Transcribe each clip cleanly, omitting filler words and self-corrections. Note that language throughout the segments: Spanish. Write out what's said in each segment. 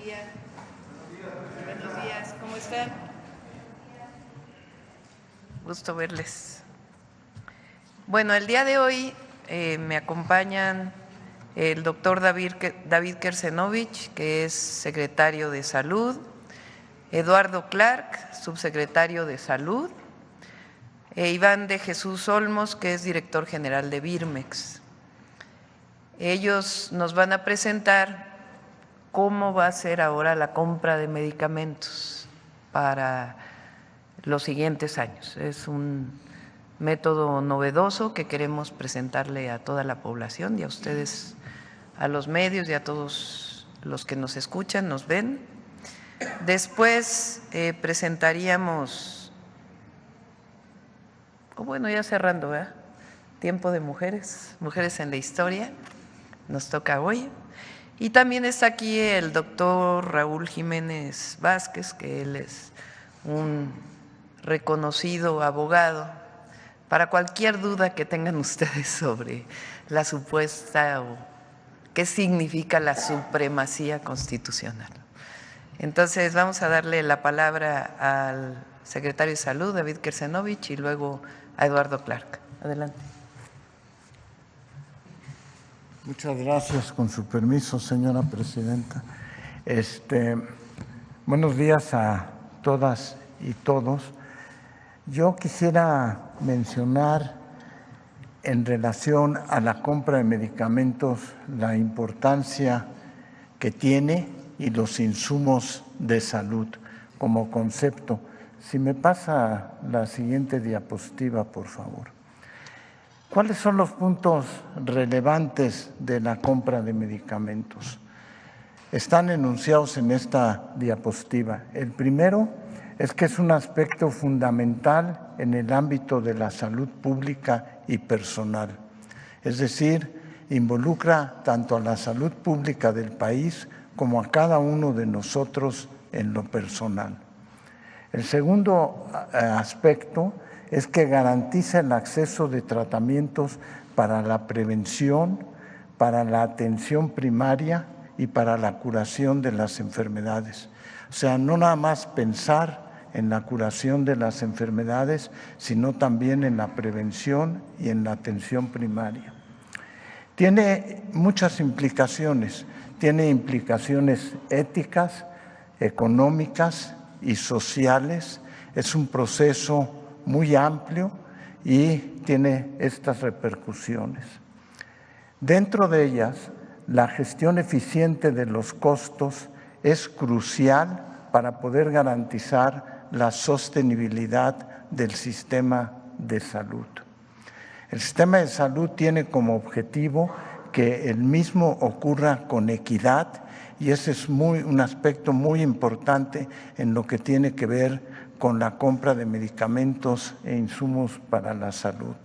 día. Buenos días, ¿cómo están? Gusto verles. Bueno, el día de hoy me acompañan el doctor David Kersenovich, que es secretario de Salud, Eduardo Clark, subsecretario de Salud, e Iván de Jesús Olmos, que es director general de Birmex. Ellos nos van a presentar cómo va a ser ahora la compra de medicamentos para los siguientes años. Es un método novedoso que queremos presentarle a toda la población y a ustedes, a los medios y a todos los que nos escuchan, nos ven. Después presentaríamos, bueno, ya cerrando, ¿verdad? Tiempo de mujeres, mujeres en la historia, nos toca hoy. Y también está aquí el doctor Raúl Jiménez Vázquez, que él es un reconocido abogado para cualquier duda que tengan ustedes sobre la supuesta o qué significa la supremacía constitucional. Entonces vamos a darle la palabra al secretario de Salud, David Kersenovich, y luego a Eduardo Clark. Adelante. Muchas gracias, con su permiso, señora presidenta. Buenos días a todas y todos. Yo quisiera mencionar en relación a la compra de medicamentos la importancia que tiene y los insumos de salud como concepto. Si me pasa la siguiente diapositiva, por favor. ¿Cuáles son los puntos relevantes de la compra de medicamentos? Están enunciados en esta diapositiva. El primero es que es un aspecto fundamental en el ámbito de la salud pública y personal. Es decir, involucra tanto a la salud pública del país como a cada uno de nosotros en lo personal. El segundo aspecto es que garantiza el acceso de tratamientos para la prevención, para la atención primaria y para la curación de las enfermedades. O sea, no nada más pensar en la curación de las enfermedades, sino también en la prevención y en la atención primaria. Tiene muchas implicaciones, tiene implicaciones éticas, económicas y sociales. Es un proceso muy amplio y tiene estas repercusiones. Dentro de ellas, la gestión eficiente de los costos es crucial para poder garantizar la sostenibilidad del sistema de salud. El sistema de salud tiene como objetivo que el mismo ocurra con equidad y ese es un aspecto muy importante en lo que tiene que ver con la compra de medicamentos e insumos para la salud.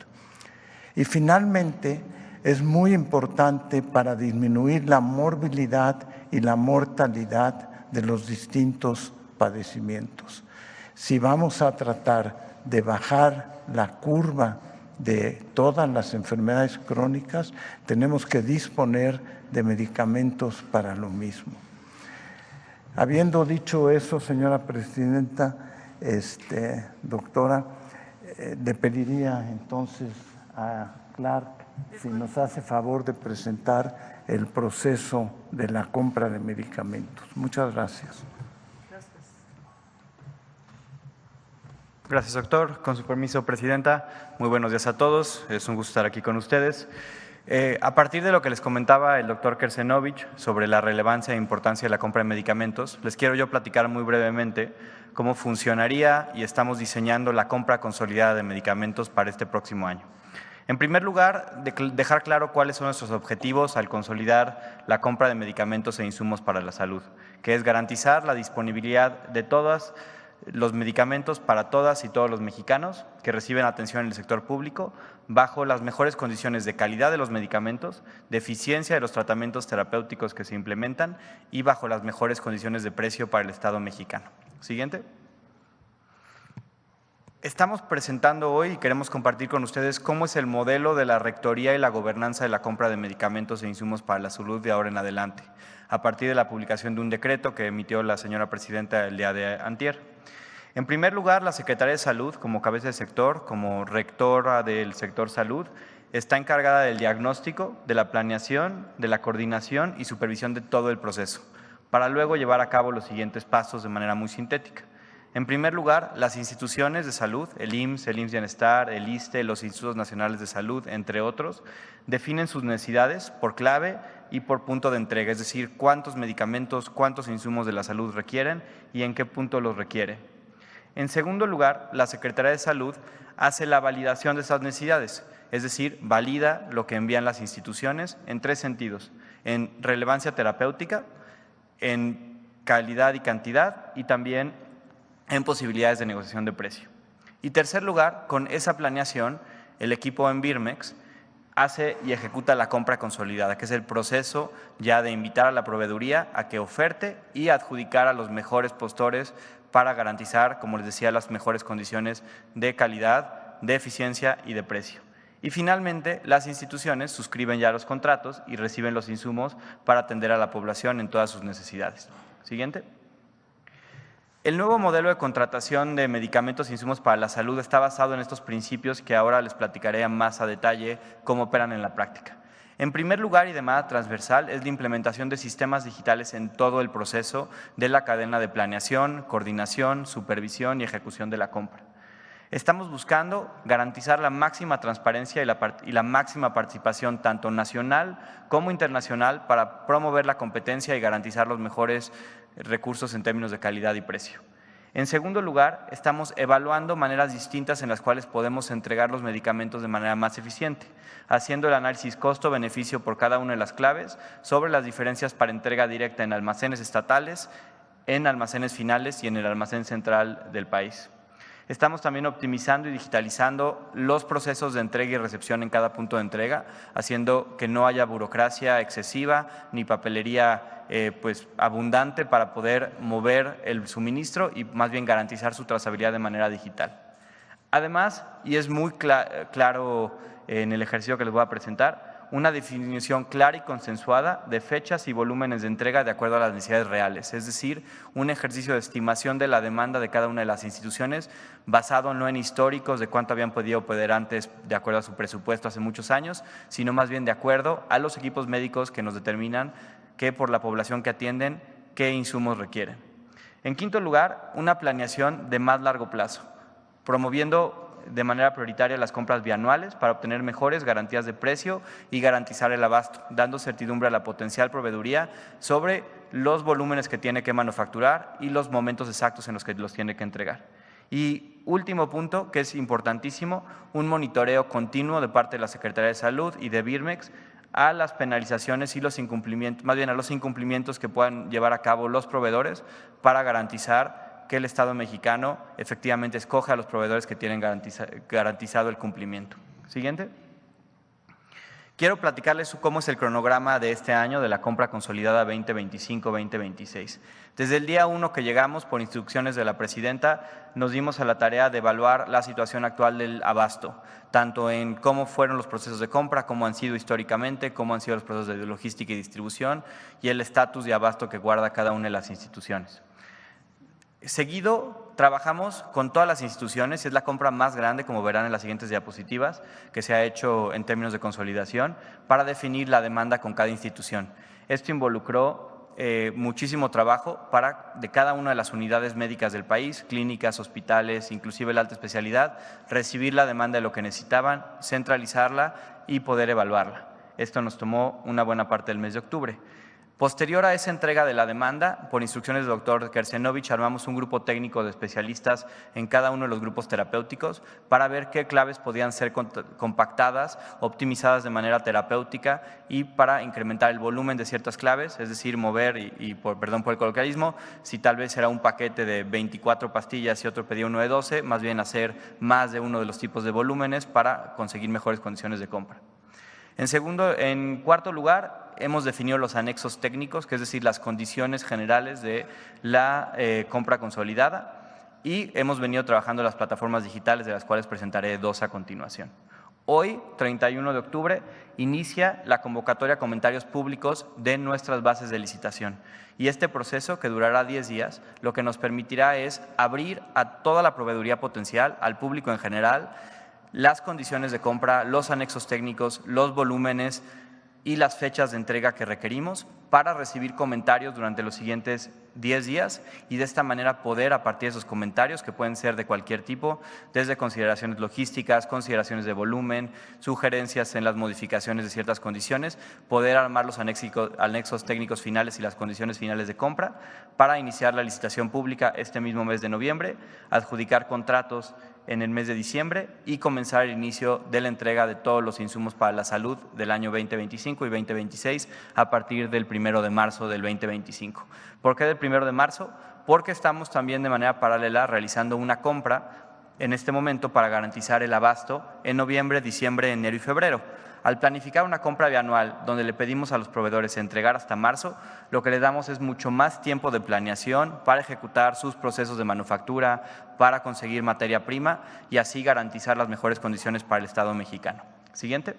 Y finalmente, es muy importante para disminuir la morbilidad y la mortalidad de los distintos padecimientos. Si vamos a tratar de bajar la curva de todas las enfermedades crónicas, tenemos que disponer de medicamentos para lo mismo. Habiendo dicho eso, señora presidenta, doctora, le pediría entonces a Clark si nos hace favor de presentar el proceso de la compra de medicamentos. Muchas gracias. Gracias, doctor. Con su permiso, presidenta, muy buenos días a todos. Es un gusto estar aquí con ustedes. A partir de lo que les comentaba el doctor Kersenovich sobre la relevancia e importancia de la compra de medicamentos, les quiero yo platicar muy brevemente cómo funcionaría y estamos diseñando la compra consolidada de medicamentos para este próximo año. En primer lugar, dejar claro cuáles son nuestros objetivos al consolidar la compra de medicamentos e insumos para la salud, que es garantizar la disponibilidad de todos los medicamentos para todas y todos los mexicanos que reciben atención en el sector público bajo las mejores condiciones de calidad de los medicamentos, de eficiencia de los tratamientos terapéuticos que se implementan y bajo las mejores condiciones de precio para el Estado mexicano. Siguiente. Estamos presentando hoy y queremos compartir con ustedes cómo es el modelo de la rectoría y la gobernanza de la compra de medicamentos e insumos para la salud de ahora en adelante, a partir de la publicación de un decreto que emitió la señora presidenta el día de antier. En primer lugar, la Secretaría de Salud, como cabeza de sector, como rectora del sector salud, está encargada del diagnóstico, de la planeación, de la coordinación y supervisión de todo el proceso, para luego llevar a cabo los siguientes pasos de manera muy sintética. En primer lugar, las instituciones de salud, el IMSS, el IMSS Bienestar, el ISSSTE, los Institutos Nacionales de Salud, entre otros, definen sus necesidades por clave y por punto de entrega, es decir, cuántos medicamentos, cuántos insumos de la salud requieren y en qué punto los requiere. En segundo lugar, la Secretaría de Salud hace la validación de esas necesidades, es decir, valida lo que envían las instituciones en tres sentidos: en relevancia terapéutica, en calidad y cantidad y también en posibilidades de negociación de precio. Y tercer lugar, con esa planeación, el equipo en Birmex hace y ejecuta la compra consolidada, que es el proceso ya de invitar a la proveeduría a que oferte y adjudicar a los mejores postores para garantizar, como les decía, las mejores condiciones de calidad, de eficiencia y de precio. Y finalmente, las instituciones suscriben ya los contratos y reciben los insumos para atender a la población en todas sus necesidades. Siguiente. El nuevo modelo de contratación de medicamentos e insumos para la salud está basado en estos principios que ahora les platicaré más a detalle cómo operan en la práctica. En primer lugar y de manera transversal es la implementación de sistemas digitales en todo el proceso de la cadena de planeación, coordinación, supervisión y ejecución de la compra. Estamos buscando garantizar la máxima transparencia y la máxima participación tanto nacional como internacional para promover la competencia y garantizar los mejores recursos en términos de calidad y precio. En segundo lugar, estamos evaluando maneras distintas en las cuales podemos entregar los medicamentos de manera más eficiente, haciendo el análisis costo-beneficio por cada una de las claves sobre las diferencias para entrega directa en almacenes estatales, en almacenes finales y en el almacén central del país. Estamos también optimizando y digitalizando los procesos de entrega y recepción en cada punto de entrega, haciendo que no haya burocracia excesiva ni papelería abundante para poder mover el suministro y más bien garantizar su trazabilidad de manera digital. Además, y es muy claro en el ejercicio que les voy a presentar, una definición clara y consensuada de fechas y volúmenes de entrega de acuerdo a las necesidades reales, es decir, un ejercicio de estimación de la demanda de cada una de las instituciones basado no en históricos de cuánto habían podido operar antes de acuerdo a su presupuesto hace muchos años, sino más bien de acuerdo a los equipos médicos que nos determinan que por la población que atienden, qué insumos requieren. En quinto lugar, una planeación de más largo plazo, promoviendo de manera prioritaria las compras bianuales para obtener mejores garantías de precio y garantizar el abasto, dando certidumbre a la potencial proveeduría sobre los volúmenes que tiene que manufacturar y los momentos exactos en los que los tiene que entregar. Y último punto, que es importantísimo, un monitoreo continuo de parte de la Secretaría de Salud y de Birmex a las penalizaciones y los incumplimientos, más bien a los incumplimientos que puedan llevar a cabo los proveedores para garantizar que el Estado mexicano efectivamente escoge a los proveedores que tienen garantizado el cumplimiento. Siguiente. Quiero platicarles cómo es el cronograma de este año de la compra consolidada 2025-2026. Desde el día 1 que llegamos, por instrucciones de la presidenta, nos dimos a la tarea de evaluar la situación actual del abasto, tanto en cómo fueron los procesos de compra, cómo han sido históricamente, cómo han sido los procesos de logística y distribución y el estatus de abasto que guarda cada una de las instituciones. Seguido, trabajamos con todas las instituciones y es la compra más grande, como verán en las siguientes diapositivas, que se ha hecho en términos de consolidación para definir la demanda con cada institución. Esto involucró muchísimo trabajo de cada una de las unidades médicas del país, clínicas, hospitales, inclusive la alta especialidad, recibir la demanda de lo que necesitaban, centralizarla y poder evaluarla. Esto nos tomó una buena parte del mes de octubre. Posterior a esa entrega de la demanda, por instrucciones del doctor Kersenovich, armamos un grupo técnico de especialistas en cada uno de los grupos terapéuticos para ver qué claves podían ser compactadas, optimizadas de manera terapéutica y para incrementar el volumen de ciertas claves, es decir, mover, perdón por el coloquialismo, si tal vez era un paquete de 24 pastillas y otro pedía uno de 12, más bien hacer más de uno de los tipos de volúmenes para conseguir mejores condiciones de compra. En cuarto lugar, hemos definido los anexos técnicos, que es decir, las condiciones generales de la compra consolidada. y hemos venido trabajando las plataformas digitales, de las cuales presentaré 2 a continuación. Hoy, 31 de octubre, inicia la convocatoria a comentarios públicos de nuestras bases de licitación. Y este proceso, que durará 10 días, lo que nos permitirá es abrir a toda la proveeduría potencial, al público en general, las condiciones de compra, los anexos técnicos, los volúmenes y las fechas de entrega que requerimos para recibir comentarios durante los siguientes 10 días y de esta manera poder, a partir de esos comentarios, que pueden ser de cualquier tipo, desde consideraciones logísticas, consideraciones de volumen, sugerencias en las modificaciones de ciertas condiciones, poder armar los anexos técnicos finales y las condiciones finales de compra para iniciar la licitación pública este mismo mes de noviembre, adjudicar contratos en el mes de diciembre y comenzar el inicio de la entrega de todos los insumos para la salud del año 2025 y 2026 a partir del 1 de marzo del 2025. ¿Por qué del 1 de marzo? Porque estamos también de manera paralela realizando una compra en este momento para garantizar el abasto en noviembre, diciembre, enero y febrero. Al planificar una compra bianual donde le pedimos a los proveedores entregar hasta marzo, lo que le damos es mucho más tiempo de planeación para ejecutar sus procesos de manufactura, para conseguir materia prima y así garantizar las mejores condiciones para el Estado mexicano. Siguiente.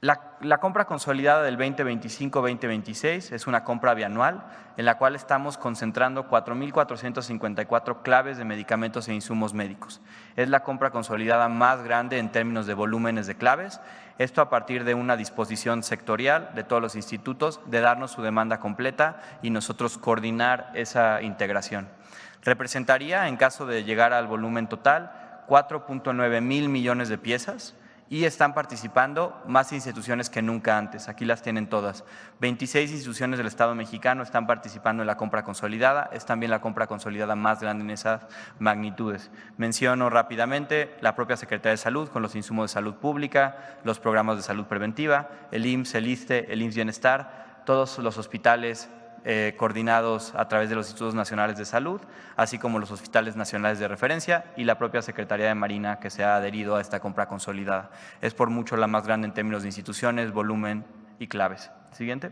La compra consolidada del 2025-2026 es una compra bianual en la cual estamos concentrando 4.454 claves de medicamentos e insumos médicos. Es la compra consolidada más grande en términos de volúmenes de claves, esto a partir de una disposición sectorial de todos los institutos de darnos su demanda completa y nosotros coordinar esa integración. Representaría, en caso de llegar al volumen total, 4.9 mil millones de piezas, y están participando más instituciones que nunca antes. Aquí las tienen todas. 26 instituciones del Estado mexicano están participando en la compra consolidada. Es también la compra consolidada más grande en esas magnitudes. Menciono rápidamente la propia Secretaría de Salud con los insumos de salud pública, los programas de salud preventiva, el IMSS, el ISSSTE, el IMSS Bienestar, todos los hospitales coordinados a través de los Institutos Nacionales de Salud, así como los hospitales nacionales de referencia y la propia Secretaría de Marina que se ha adherido a esta compra consolidada. Es por mucho la más grande en términos de instituciones, volumen y claves. Siguiente.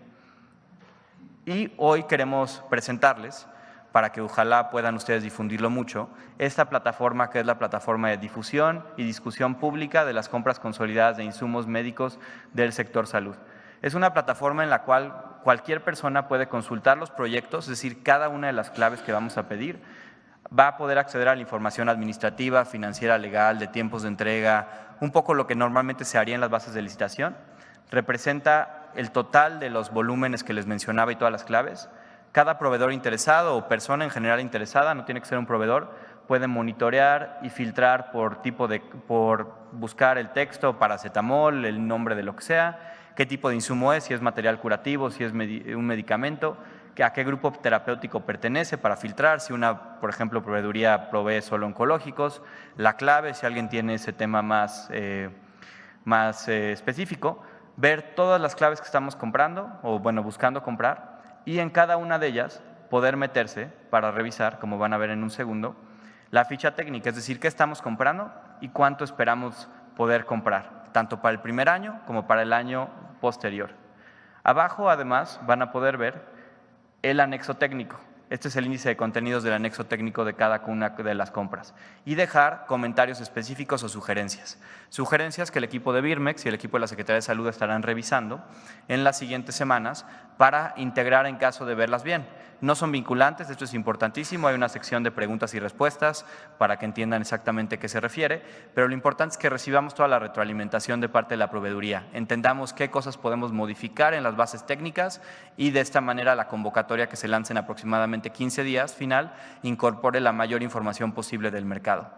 Y hoy queremos presentarles, para que ojalá puedan ustedes difundirlo mucho, esta plataforma que es la plataforma de difusión y discusión pública de las compras consolidadas de insumos médicos del sector salud. Es una plataforma en la cual cualquier persona puede consultar los proyectos, es decir, cada una de las claves que vamos a pedir, va a poder acceder a la información administrativa, financiera, legal, de tiempos de entrega, un poco lo que normalmente se haría en las bases de licitación. Representa el total de los volúmenes que les mencionaba y todas las claves. Cada proveedor interesado o persona en general interesada, no tiene que ser un proveedor, puede monitorear y filtrar por buscar el texto, paracetamol, el nombre de lo que sea, qué tipo de insumo es, si es material curativo, si es un medicamento, a qué grupo terapéutico pertenece para filtrar, si una, por ejemplo, proveeduría provee solo oncológicos, la clave, si alguien tiene ese tema más específico, ver todas las claves que estamos comprando o bueno, buscando comprar y en cada una de ellas poder meterse para revisar, como van a ver en un segundo, la ficha técnica, es decir, qué estamos comprando y cuánto esperamos poder comprar, tanto para el primer año como para el año posterior. Abajo, además, van a poder ver el anexo técnico. Este es el índice de contenidos del anexo técnico de cada una de las compras y dejar comentarios específicos o sugerencias. Sugerencias que el equipo de Birmex y el equipo de la Secretaría de Salud estarán revisando en las siguientes semanas para integrar en caso de verlas bien. No son vinculantes, esto es importantísimo, hay una sección de preguntas y respuestas para que entiendan exactamente a qué se refiere, pero lo importante es que recibamos toda la retroalimentación de parte de la proveeduría, entendamos qué cosas podemos modificar en las bases técnicas y de esta manera la convocatoria que se lance en aproximadamente 15 días final incorpore la mayor información posible del mercado.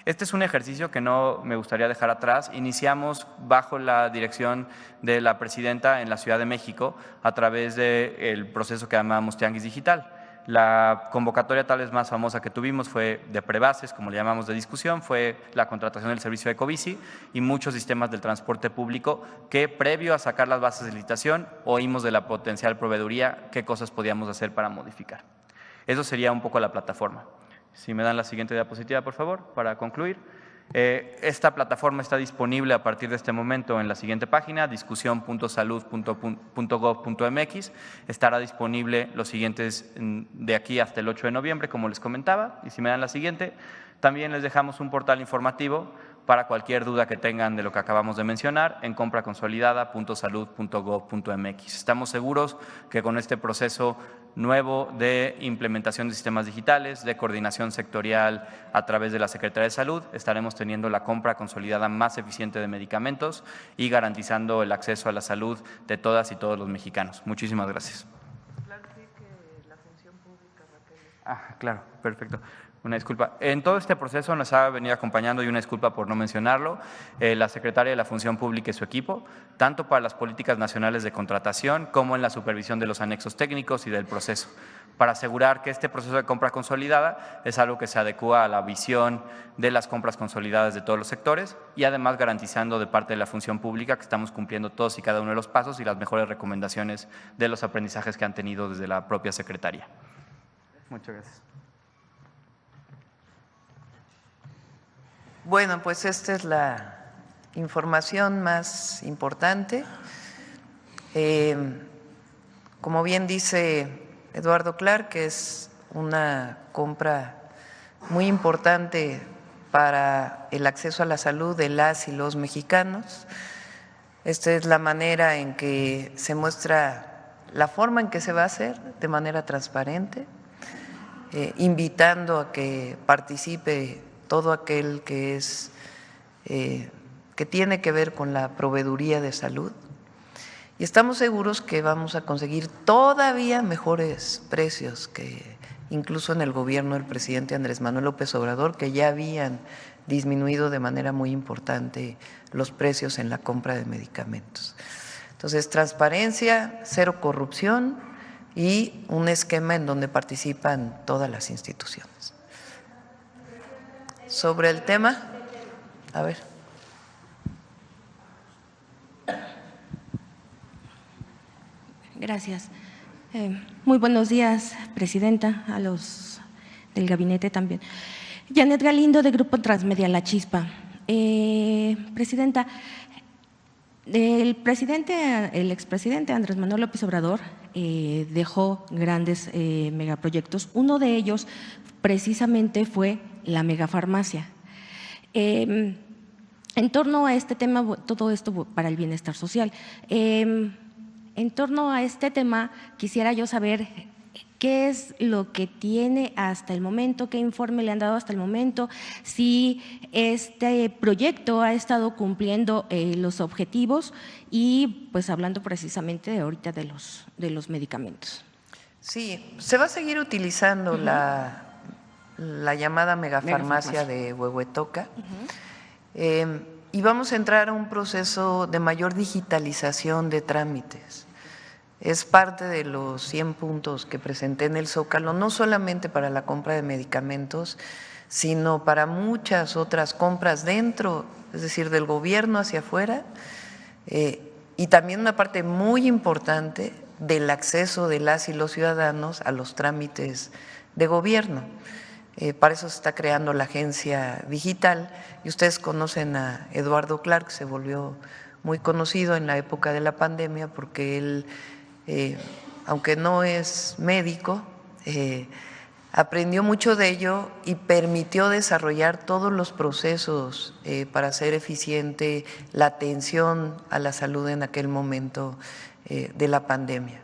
Este es un ejercicio que no me gustaría dejar atrás. Iniciamos bajo la dirección de la presidenta en la Ciudad de México a través del proceso que llamamos Tianguis Digital. La convocatoria tal vez más famosa que tuvimos fue de prebases, como le llamamos de discusión, fue la contratación del servicio de Ecobici y muchos sistemas del transporte público que previo a sacar las bases de licitación oímos de la potencial proveeduría qué cosas podíamos hacer para modificar. Eso sería un poco la plataforma. Si me dan la siguiente diapositiva, por favor, para concluir. Esta plataforma está disponible a partir de este momento en la siguiente página, discusión.salud.gov.mx. Estará disponible los siguientes de aquí hasta el 8 de noviembre, como les comentaba. Y si me dan la siguiente, también les dejamos un portal informativo para cualquier duda que tengan de lo que acabamos de mencionar en compraconsolidada.salud.gov.mx. Estamos seguros que con este proceso nuevo de implementación de sistemas digitales, de coordinación sectorial a través de la Secretaría de Salud, estaremos teniendo la compra consolidada más eficiente de medicamentos y garantizando el acceso a la salud de todas y todos los mexicanos. Muchísimas gracias. Claro, perfecto. Una disculpa. En todo este proceso nos ha venido acompañando, y una disculpa por no mencionarlo, la Secretaria de la Función Pública y su equipo, tanto para las políticas nacionales de contratación como en la supervisión de los anexos técnicos y del proceso, para asegurar que este proceso de compra consolidada es algo que se adecúa a la visión de las compras consolidadas de todos los sectores y además garantizando de parte de la Función Pública que estamos cumpliendo todos y cada uno de los pasos y las mejores recomendaciones de los aprendizajes que han tenido desde la propia Secretaría. Muchas gracias. Bueno, pues esta es la información más importante. Como bien dice Eduardo Clark, que es una compra muy importante para el acceso a la salud de las y los mexicanos. Esta es la manera en que se muestra la forma en que se va a hacer de manera transparente, invitando a que participe todo aquel que es que tiene que ver con la proveeduría de salud, y estamos seguros que vamos a conseguir todavía mejores precios que incluso en el gobierno del presidente Andrés Manuel López Obrador, que ya habían disminuido de manera muy importante los precios en la compra de medicamentos. Entonces, transparencia, cero corrupción y un esquema en donde participan todas las instituciones. Sobre el tema, a ver. Gracias. Muy buenos días, Presidenta, a los del gabinete también. Janet Galindo, de Grupo Transmedia La Chispa. Presidenta, el expresidente Andrés Manuel López Obrador dejó grandes megaproyectos. Uno de ellos precisamente fue la megafarmacia. En torno a este tema, todo esto para el bienestar social. En torno a este tema, quisiera yo saber qué es lo que tiene hasta el momento, qué informe le han dado hasta el momento, si este proyecto ha estado cumpliendo los objetivos y pues hablando precisamente de ahorita de los medicamentos. Sí, se va a seguir utilizando la llamada megafarmacia de Huehuetoca. Y vamos a entrar a un proceso de mayor digitalización de trámites. Es parte de los 100 puntos que presenté en el Zócalo, no solamente para la compra de medicamentos, sino para muchas otras compras dentro, es decir, del gobierno hacia afuera, y también una parte muy importante del acceso de las y los ciudadanos a los trámites de gobierno. Para eso se está creando la agencia digital, y ustedes conocen a Eduardo Clark, que se volvió muy conocido en la época de la pandemia porque él, aunque no es médico, aprendió mucho de ello y permitió desarrollar todos los procesos para hacer eficiente la atención a la salud en aquel momento de la pandemia.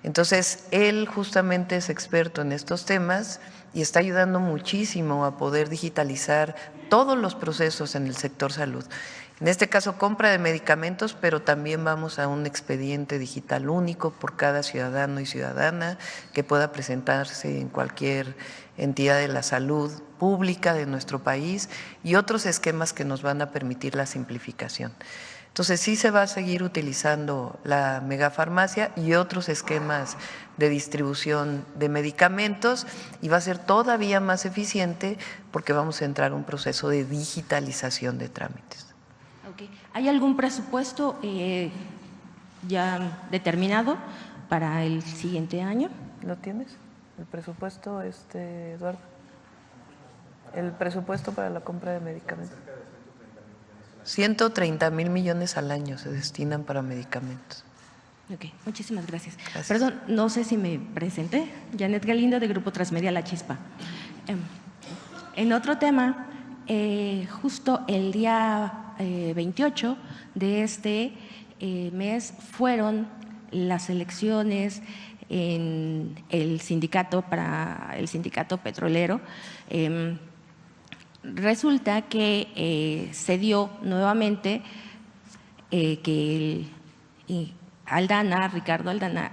Entonces, él justamente es experto en estos temas y está ayudando muchísimo a poder digitalizar todos los procesos en el sector salud. En este caso, compra de medicamentos, pero también vamos a un expediente digital único por cada ciudadano y ciudadana que pueda presentarse en cualquier entidad de la salud pública de nuestro país y otros esquemas que nos van a permitir la simplificación. Entonces, sí se va a seguir utilizando la megafarmacia y otros esquemas de distribución de medicamentos y va a ser todavía más eficiente porque vamos a entrar a un proceso de digitalización de trámites. Okay. ¿Hay algún presupuesto ya determinado para el siguiente año? ¿Lo tienes? ¿El presupuesto, Eduardo? el presupuesto para la compra de medicamentos. 130,000 millones al año se destinan para medicamentos. Ok, muchísimas gracias. Gracias. Perdón, no sé si me presenté. Janet Galindo, de Grupo Transmedia La Chispa. En otro tema, justo el día 28 de este mes fueron las elecciones en el sindicato petrolero. Resulta que se dio nuevamente que Ricardo Aldana,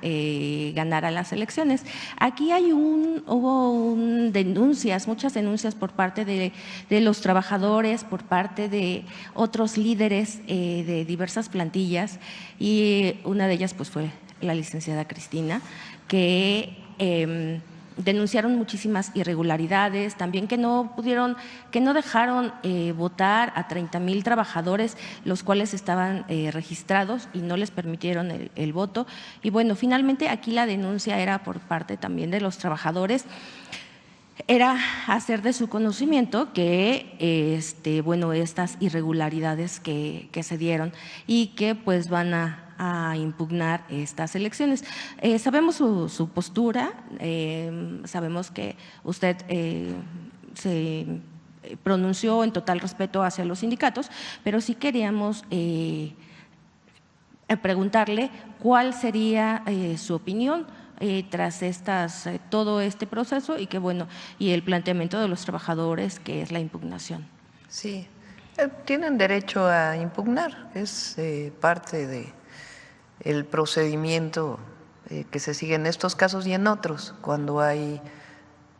ganara las elecciones. Aquí hubo denuncias, muchas denuncias por parte de los trabajadores, por parte de otros líderes de diversas plantillas, y una de ellas pues fue la licenciada Cristina, que denunciaron muchísimas irregularidades, también que no dejaron votar a 30,000 trabajadores, los cuales estaban registrados, y no les permitieron el voto. Y bueno, finalmente aquí la denuncia era por parte también de los trabajadores, era hacer de su conocimiento que estas irregularidades que se dieron y que pues van a impugnar estas elecciones. Sabemos su postura, sabemos que usted se pronunció en total respeto hacia los sindicatos, pero sí queríamos preguntarle cuál sería su opinión tras todo este proceso y el planteamiento de los trabajadores, que es la impugnación. Sí, tienen derecho a impugnar, es parte del procedimiento que se sigue en estos casos y en otros, cuando hay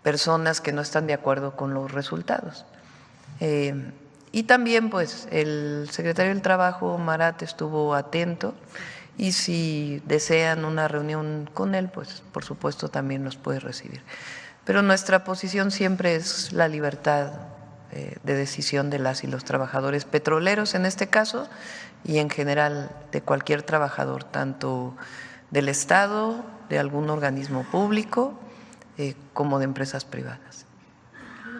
personas que no están de acuerdo con los resultados. Y también pues el secretario del Trabajo, Marat, estuvo atento, y si desean una reunión con él, pues por supuesto también los puede recibir. Pero nuestra posición siempre es la libertad de decisión de las y los trabajadores petroleros en este caso, y en general de cualquier trabajador, tanto del Estado, de algún organismo público, como de empresas privadas.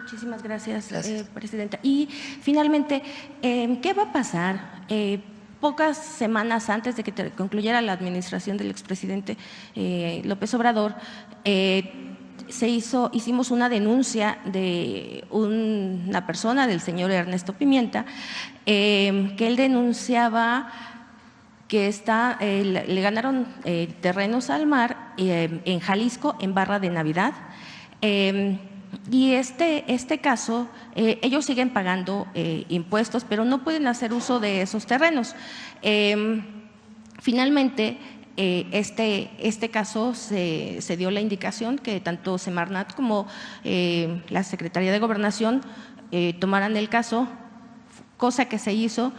Muchísimas gracias. Presidenta. Y finalmente, ¿qué va a pasar? Pocas semanas antes de que concluyera la administración del expresidente López Obrador, hicimos una denuncia de una persona, del señor Ernesto Pimienta, que él denunciaba que le ganaron terrenos al mar en Jalisco, en Barra de Navidad. Y este caso, ellos siguen pagando impuestos, pero no pueden hacer uso de esos terrenos. Finalmente, este caso se dio la indicación que tanto Semarnat como la Secretaría de Gobernación tomaran el caso, cosa que se hizo,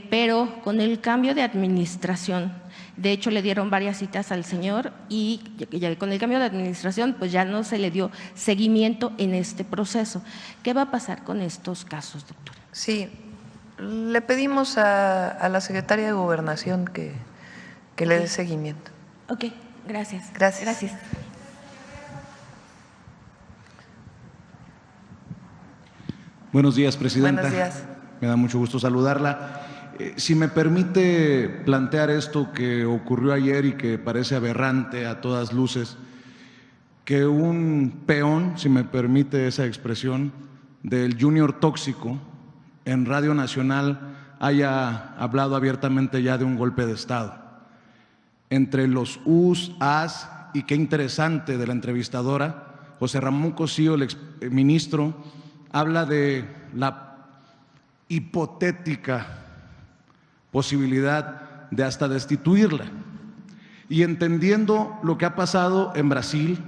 pero con el cambio de administración. De hecho, le dieron varias citas al señor, y ya con el cambio de administración pues ya no se le dio seguimiento en este proceso. ¿Qué va a pasar con estos casos, doctora? Sí, le pedimos a la Secretaría de Gobernación que le dé seguimiento. Ok, gracias. Gracias. Buenos días, Presidenta. Buenos días. Me da mucho gusto saludarla. Si me permite plantear esto que ocurrió ayer y que parece aberrante a todas luces, que un peón, si me permite esa expresión, del Junior tóxico en Radio Nacional haya hablado abiertamente ya de un golpe de Estado. Entre los us, as, y qué interesante de la entrevistadora, José Ramón Cosío, el exministro, habla de la hipotética posibilidad de hasta destituirla. Y entendiendo lo que ha pasado en Brasil,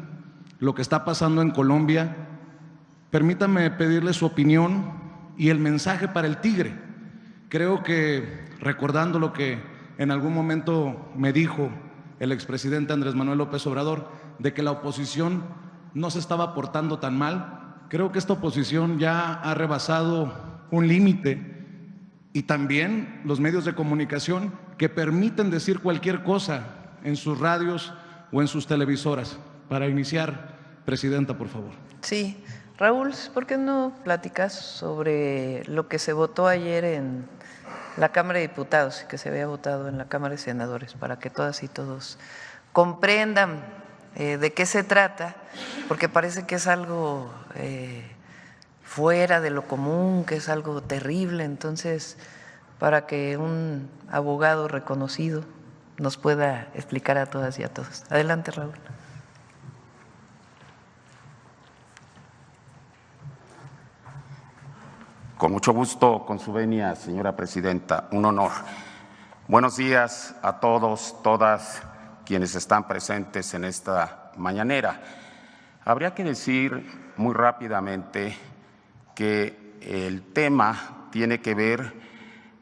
lo que está pasando en Colombia, permítame pedirle su opinión y el mensaje para el Tigre. Creo que, recordando lo que en algún momento me dijo el expresidente Andrés Manuel López Obrador, de que la oposición no se estaba portando tan mal, creo que esta oposición ya ha rebasado un límite, y también los medios de comunicación que permiten decir cualquier cosa en sus radios o en sus televisoras. Para iniciar, Presidenta, por favor. Sí, Raúl, ¿por qué no platicas sobre lo que se votó ayer en la Cámara de Diputados y que se había votado en la Cámara de Senadores, para que todas y todos comprendan de qué se trata, porque parece que es algo fuera de lo común, que es algo terrible? Entonces, para que un abogado reconocido nos pueda explicar a todas y a todos. Adelante, Raúl. Con mucho gusto, con su venia, señora presidenta, un honor. Buenos días a todos, todas quienes están presentes en esta mañanera. Habría que decir muy rápidamente que el tema tiene que ver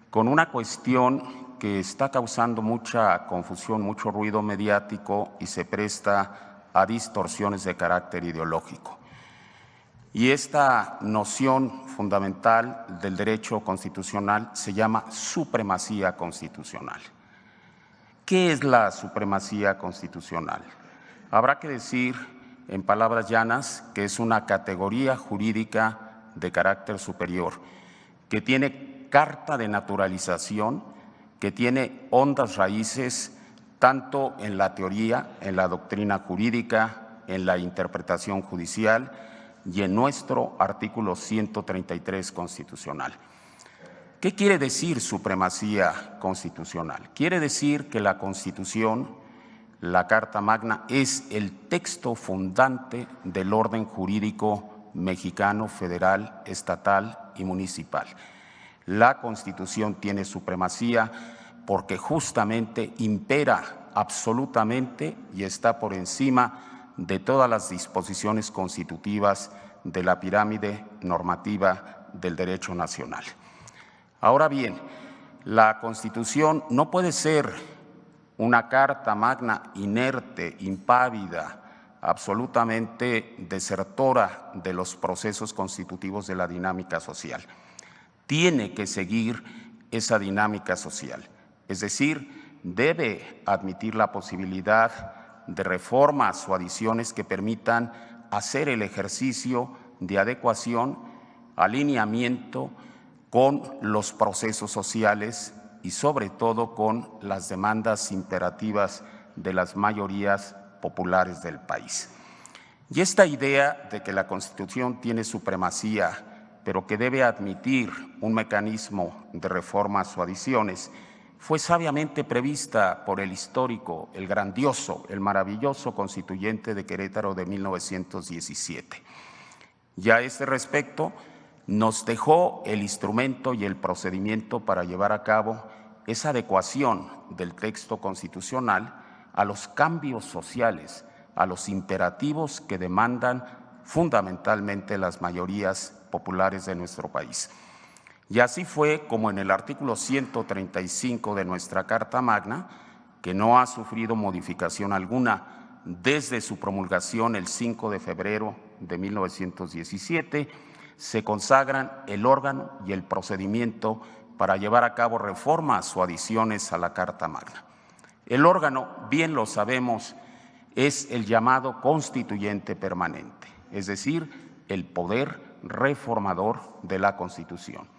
con una cuestión que está causando mucha confusión, mucho ruido mediático y se presta a distorsiones de carácter ideológico. Y esta noción fundamental del derecho constitucional se llama supremacía constitucional. ¿Qué es la supremacía constitucional? Habrá que decir, en palabras llanas, que es una categoría jurídica de carácter superior, que tiene carta de naturalización, que tiene hondas raíces tanto en la teoría, en la doctrina jurídica, en la interpretación judicial, y en nuestro artículo 133 constitucional. ¿Qué quiere decir supremacía constitucional? Quiere decir que la Constitución, la Carta Magna, es el texto fundante del orden jurídico mexicano, federal, estatal y municipal. La Constitución tiene supremacía porque justamente impera absolutamente y está por encima de todas las disposiciones constitutivas de la pirámide normativa del derecho nacional. Ahora bien, la Constitución no puede ser una carta magna inerte, impávida, absolutamente desertora de los procesos constitutivos de la dinámica social. Tiene que seguir esa dinámica social, es decir, debe admitir la posibilidad de reformas o adiciones que permitan hacer el ejercicio de adecuación, alineamiento con los procesos sociales y sobre todo con las demandas imperativas de las mayorías populares del país. Y esta idea de que la Constitución tiene supremacía, pero que debe admitir un mecanismo de reformas o adiciones, fue sabiamente prevista por el histórico, el grandioso, el maravilloso Constituyente de Querétaro de 1917. Y a este respecto nos dejó el instrumento y el procedimiento para llevar a cabo esa adecuación del texto constitucional a los cambios sociales, a los imperativos que demandan fundamentalmente las mayorías populares de nuestro país. Y así fue como en el artículo 135 de nuestra Carta Magna, que no ha sufrido modificación alguna desde su promulgación el 5 de febrero de 1917, se consagran el órgano y el procedimiento para llevar a cabo reformas o adiciones a la Carta Magna. El órgano, bien lo sabemos, es el llamado Constituyente Permanente, es decir, el poder reformador de la Constitución.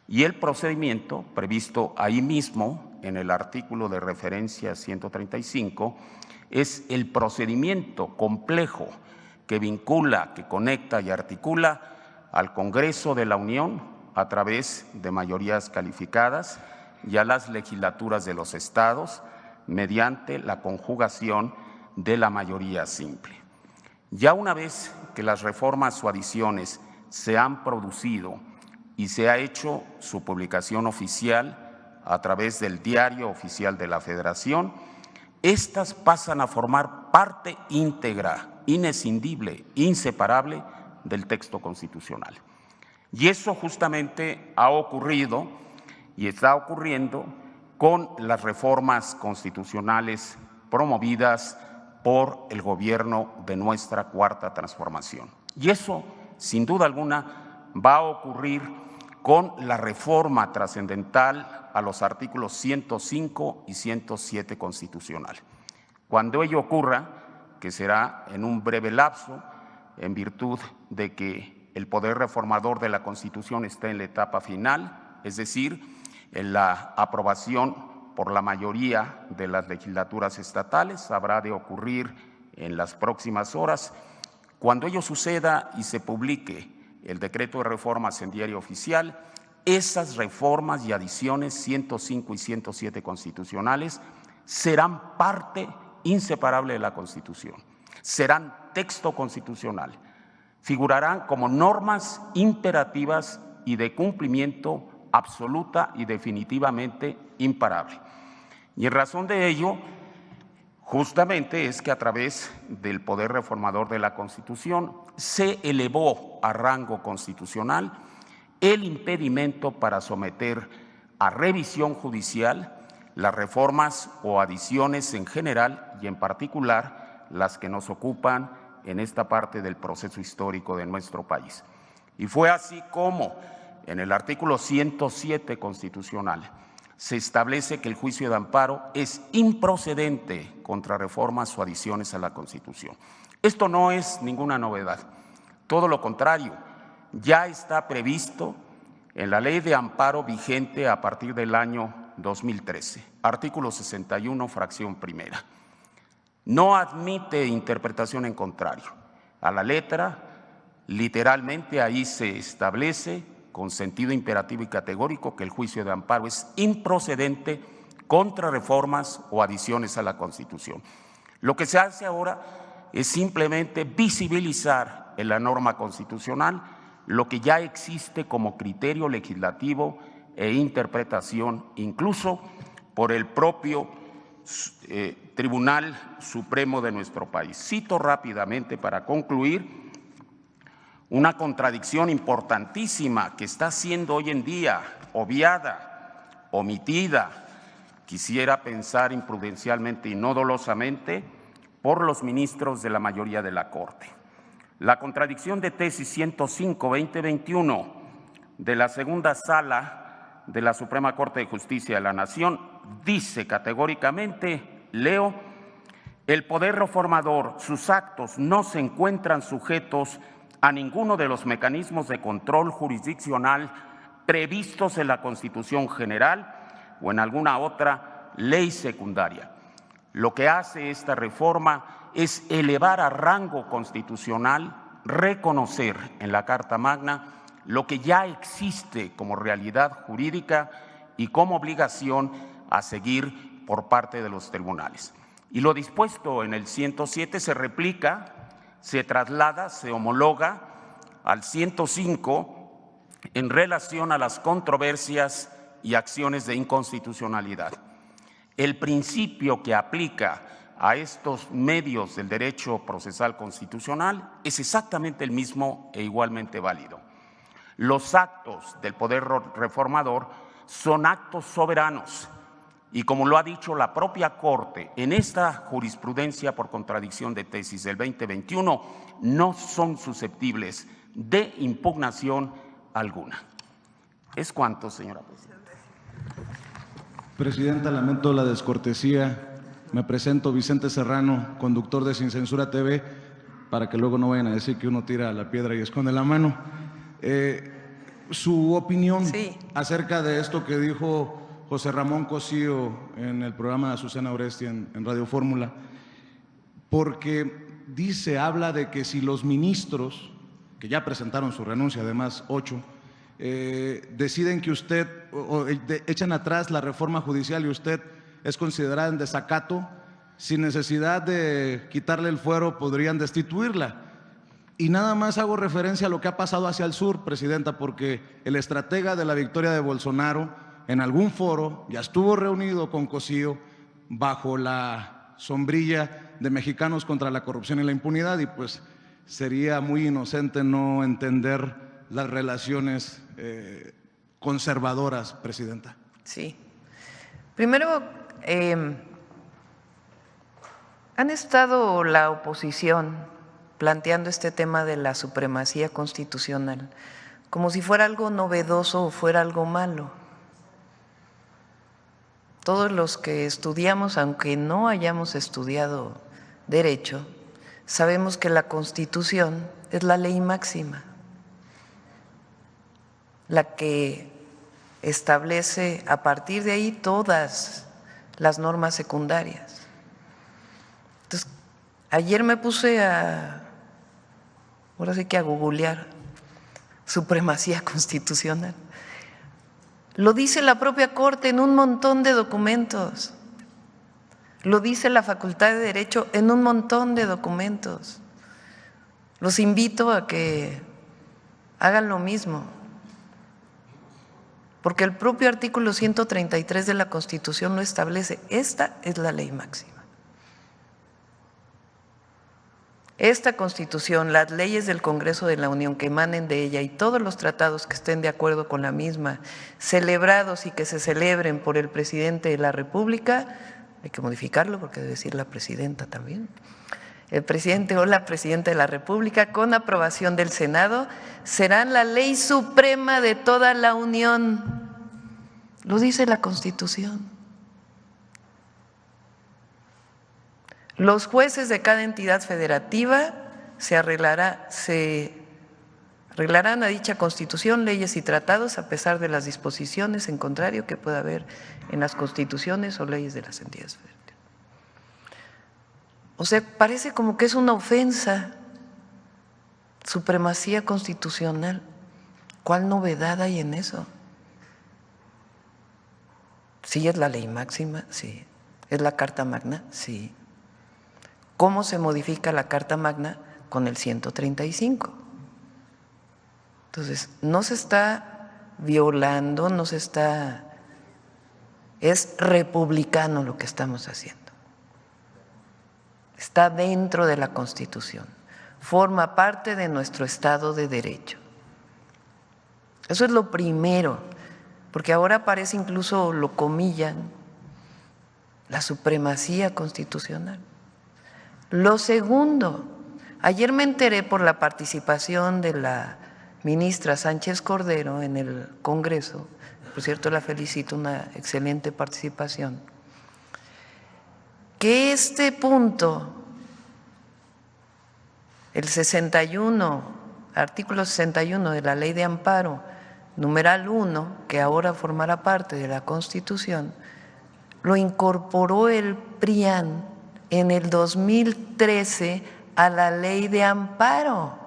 Y el procedimiento previsto ahí mismo en el artículo de referencia 135 es el procedimiento complejo que vincula, que conecta y articula al Congreso de la Unión a través de mayorías calificadas y a las legislaturas de los estados mediante la conjugación de la mayoría simple. Ya una vez que las reformas o adiciones se han producido y se ha hecho su publicación oficial a través del Diario Oficial de la Federación, estas pasan a formar parte íntegra, inescindible, inseparable del texto constitucional. Y eso justamente ha ocurrido y está ocurriendo con las reformas constitucionales promovidas por el gobierno de nuestra Cuarta Transformación. Y eso, sin duda alguna, va a ocurrir con la reforma trascendental a los artículos 105 y 107 constitucional. Cuando ello ocurra, que será en un breve lapso, en virtud de que el poder reformador de la Constitución está en la etapa final, es decir, en la aprobación por la mayoría de las legislaturas estatales. Habrá de ocurrir en las próximas horas. Cuando ello suceda y se publique el decreto de reformas en Diario Oficial, esas reformas y adiciones 105 y 107 constitucionales serán parte inseparable de la Constitución, serán texto constitucional, figurarán como normas imperativas y de cumplimiento absoluta y definitivamente imparable. Y en razón de ello, justamente es que a través del poder reformador de la Constitución se elevó a rango constitucional el impedimento para someter a revisión judicial las reformas o adiciones en general y en particular las que nos ocupan en esta parte del proceso histórico de nuestro país. Y fue así como en el artículo 107 constitucional se establece que el juicio de amparo es improcedente contra reformas o adiciones a la Constitución. Esto no es ninguna novedad, todo lo contrario, ya está previsto en la Ley de Amparo vigente a partir del año 2013, artículo 61, fracción primera. No admite interpretación en contrario. A la letra, literalmente ahí se establece con sentido imperativo y categórico que el juicio de amparo es improcedente contra reformas o adiciones a la Constitución. Lo que se hace ahora es simplemente visibilizar en la norma constitucional lo que ya existe como criterio legislativo e interpretación, incluso por el propio Tribunal Supremo de nuestro país. Cito rápidamente para concluir una contradicción importantísima que está siendo hoy en día obviada, omitida, quisiera pensar imprudencialmente y no dolosamente, por los ministros de la mayoría de la Corte. La contradicción de tesis 105-2021 de la segunda sala de la Suprema Corte de Justicia de la Nación dice categóricamente, leo, el poder reformador, sus actos no se encuentran sujetos a ninguno de los mecanismos de control jurisdiccional previstos en la Constitución General o en alguna otra ley secundaria. Lo que hace esta reforma es elevar a rango constitucional, reconocer en la Carta Magna lo que ya existe como realidad jurídica y como obligación a seguir por parte de los tribunales. Y lo dispuesto en el 107 se replica, se traslada, se homologa al 105 en relación a las controversias y acciones de inconstitucionalidad. El principio que aplica a estos medios del derecho procesal constitucional es exactamente el mismo e igualmente válido. Los actos del poder reformador son actos soberanos y, como lo ha dicho la propia Corte en esta jurisprudencia por contradicción de tesis del 2021, no son susceptibles de impugnación alguna. Es cuanto, señora presidenta. Presidenta, lamento la descortesía. Me presento Vicente Serrano, conductor de Sin Censura TV, para que luego no vayan a decir que uno tira la piedra y esconde la mano. Su opinión acerca de esto que dijo José Ramón Cosío en el programa de Azucena Oresti en Radio Fórmula, porque habla de que si los ministros, que ya presentaron su renuncia, además 8, deciden que usted, echan atrás la reforma judicial y usted es considerada en desacato, sin necesidad de quitarle el fuero podrían destituirla. Y nada más hago referencia a lo que ha pasado hacia el sur, Presidenta, porque el estratega de la victoria de Bolsonaro en algún foro ya estuvo reunido con Cosío bajo la sombrilla de Mexicanos contra la Corrupción y la Impunidad, y pues sería muy inocente no entender las relaciones conservadoras, Presidenta. Sí. Primero, han estado la oposición planteando este tema de la supremacía constitucional como si fuera algo novedoso o fuera algo malo. Todos los que estudiamos, aunque no hayamos estudiado derecho, sabemos que la Constitución es la ley máxima la que establece a partir de ahí todas las normas secundarias. Entonces, ayer me puse ahora sí que a googlear supremacía constitucional. Lo dice la propia Corte en un montón de documentos. Lo dice la Facultad de Derecho en un montón de documentos. Los invito a que hagan lo mismo, porque el propio artículo 133 de la Constitución lo establece. Esta es la ley máxima. Esta Constitución, las leyes del Congreso de la Unión que emanen de ella y todos los tratados que estén de acuerdo con la misma, celebrados y que se celebren por el presidente de la República, hay que modificarlo porque debe decir la presidenta también, el presidente o la presidenta de la República, con aprobación del Senado, serán la ley suprema de toda la Unión. Lo dice la Constitución. Los jueces de cada entidad federativa se arreglarán a dicha Constitución, leyes y tratados a pesar de las disposiciones en contrario que pueda haber en las constituciones o leyes de las entidades federativas. O sea, parece como que es una ofensa, supremacía constitucional. ¿Cuál novedad hay en eso? Sí, es la ley máxima, sí. ¿Es la Carta Magna? Sí. ¿Cómo se modifica la Carta Magna? Con el 135. Entonces, no se está violando, es republicano lo que estamos haciendo. Está dentro de la Constitución, forma parte de nuestro Estado de Derecho. Eso es lo primero, porque ahora parece incluso lo comillan, la supremacía constitucional. Lo segundo, ayer me enteré por la participación de la ministra Sánchez Cordero en el Congreso, por cierto la felicito, una excelente participación, que este punto, el 61, artículo 61 de la Ley de Amparo, numeral 1, que ahora formará parte de la Constitución, lo incorporó el PRIAN en el 2013 a la Ley de Amparo.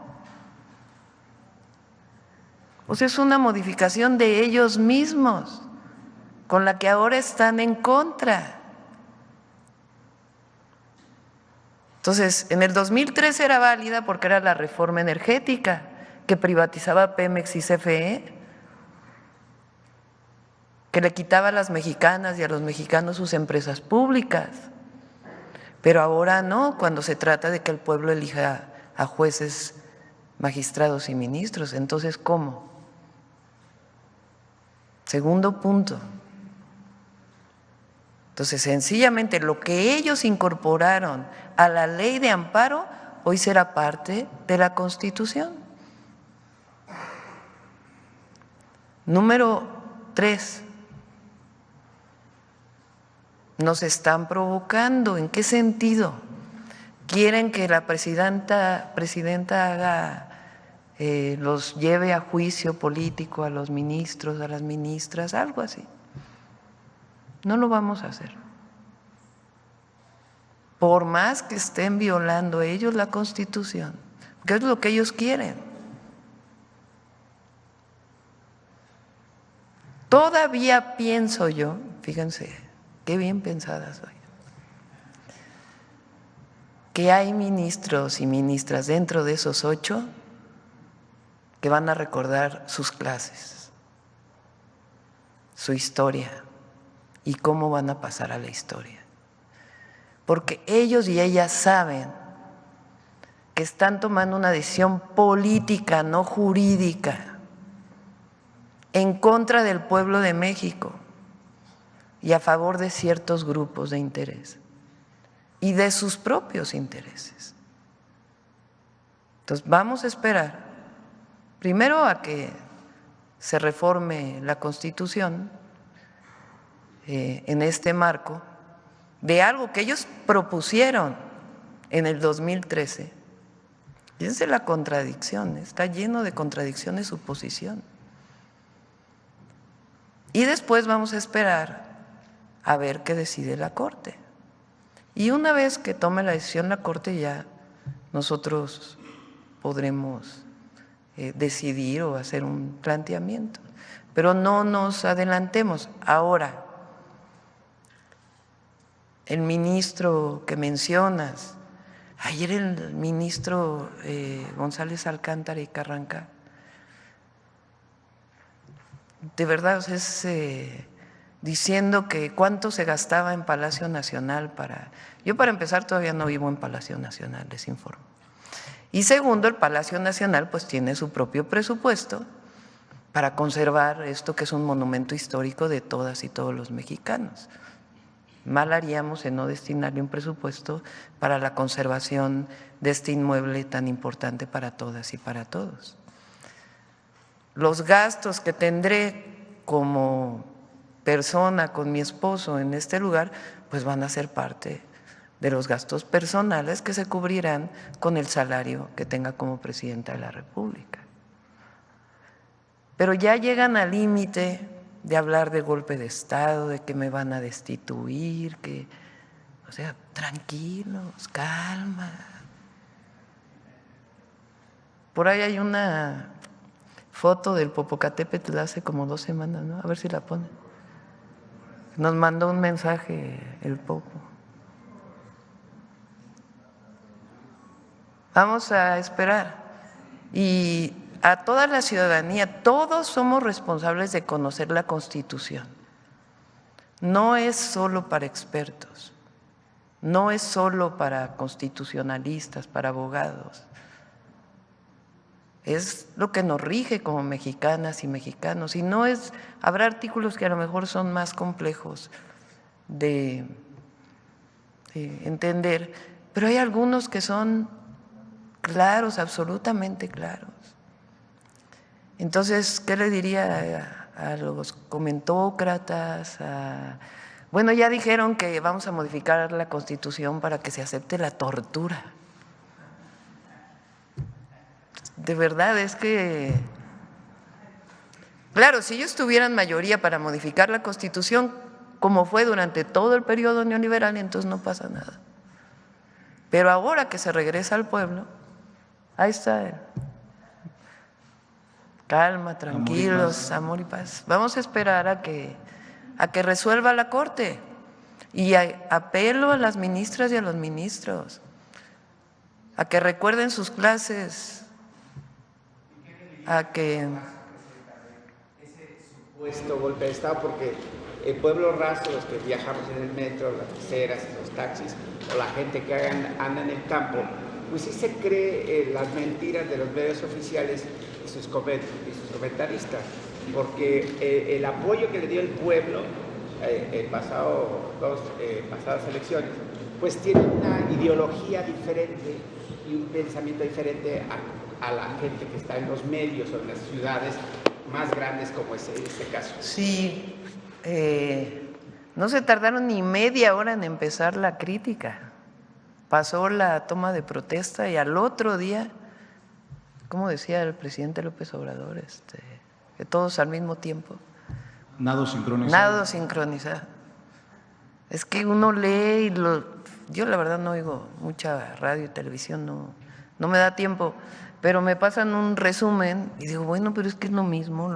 O sea, es una modificación de ellos mismos, con la que ahora están en contra. Entonces, en el 2013 era válida porque era la reforma energética que privatizaba Pemex y CFE, que le quitaba a las mexicanas y a los mexicanos sus empresas públicas. Pero ahora no, cuando se trata de que el pueblo elija a jueces, magistrados y ministros. Entonces, ¿cómo? Segundo punto. Entonces, sencillamente lo que ellos incorporaron a la Ley de Amparo hoy será parte de la Constitución. Número 3. Nos están provocando. ¿En qué sentido? Quieren que la presidenta haga, los lleve a juicio político a los ministros, a las ministras, algo así. No lo vamos a hacer. Por más que estén violando ellos la Constitución, porque es lo que ellos quieren. Todavía pienso yo, fíjense, qué bien pensada soy, que hay ministros y ministras dentro de esos 8 que van a recordar sus clases, su historia y cómo van a pasar a la historia. Porque ellos y ellas saben que están tomando una decisión política, no jurídica, en contra del pueblo de México y a favor de ciertos grupos de interés y de sus propios intereses. Entonces vamos a esperar primero a que se reforme la Constitución en este marco de algo que ellos propusieron en el 2013. Fíjense la contradicción, está lleno de contradicciones su posición. después vamos a esperar a ver qué decide la Corte. Y una vez que tome la decisión la Corte, ya nosotros podremos decidir o hacer un planteamiento. Pero no nos adelantemos. Ahora, el ministro que mencionas, ayer el ministro González Alcántara y Carranca, de verdad es diciendo que cuánto se gastaba en Palacio Nacional para… Yo para empezar todavía no vivo en Palacio Nacional, les informo. Y segundo, el Palacio Nacional pues tiene su propio presupuesto para conservar esto que es un monumento histórico de todas y todos los mexicanos. Mal haríamos en no destinarle un presupuesto para la conservación de este inmueble tan importante para todas y para todos. Los gastos que tendré como persona con mi esposo en este lugar, pues van a ser parte de los gastos personales que se cubrirán con el salario que tenga como presidenta de la República. Pero ya llegan al límite de hablar de golpe de Estado, de que me van a destituir, que, o sea, tranquilos, calma. Por ahí hay una foto del Popocatépetl hace como 2 semanas, ¿no? A ver si la ponen. Nos mandó un mensaje el Popo. Vamos a esperar. Y a toda la ciudadanía, todos somos responsables de conocer la Constitución. No es solo para expertos, no es solo para constitucionalistas, para abogados. Es lo que nos rige como mexicanas y mexicanos. Y no es, habrá artículos que a lo mejor son más complejos de entender, pero hay algunos que son claros, absolutamente claros. Entonces, ¿qué le diría a los comentócratas? Bueno, ya dijeron que vamos a modificar la Constitución para que se acepte la tortura. De verdad, es que, claro, si ellos tuvieran mayoría para modificar la Constitución, como fue durante todo el periodo neoliberal, entonces no pasa nada. Pero ahora que se regresa al pueblo, ahí está él. Calma, tranquilos, amor y paz. Vamos a esperar a que resuelva la Corte. Y apelo a las ministras y a los ministros a que recuerden sus clases, a que… Ese supuesto golpe de Estado, porque el pueblo raso, los que viajamos en el metro, las peceras, los taxis, o la gente que anda en el campo, pues sí se cree las mentiras de los medios oficiales y sus comentaristas, porque el apoyo que le dio el pueblo pasadas elecciones, pues tiene una ideología diferente y un pensamiento diferente a la gente que está en los medios o en las ciudades más grandes como es este caso. Sí, no se tardaron ni media hora en empezar la crítica. Pasó la toma de protesta y al otro día, como decía el presidente López Obrador, que todos al mismo tiempo. Nado sincronizado. Nado sincronizado. Es que uno lee y yo la verdad no oigo mucha radio y televisión, no me da tiempo, pero me pasan un resumen y digo, bueno, pero es que es lo mismo.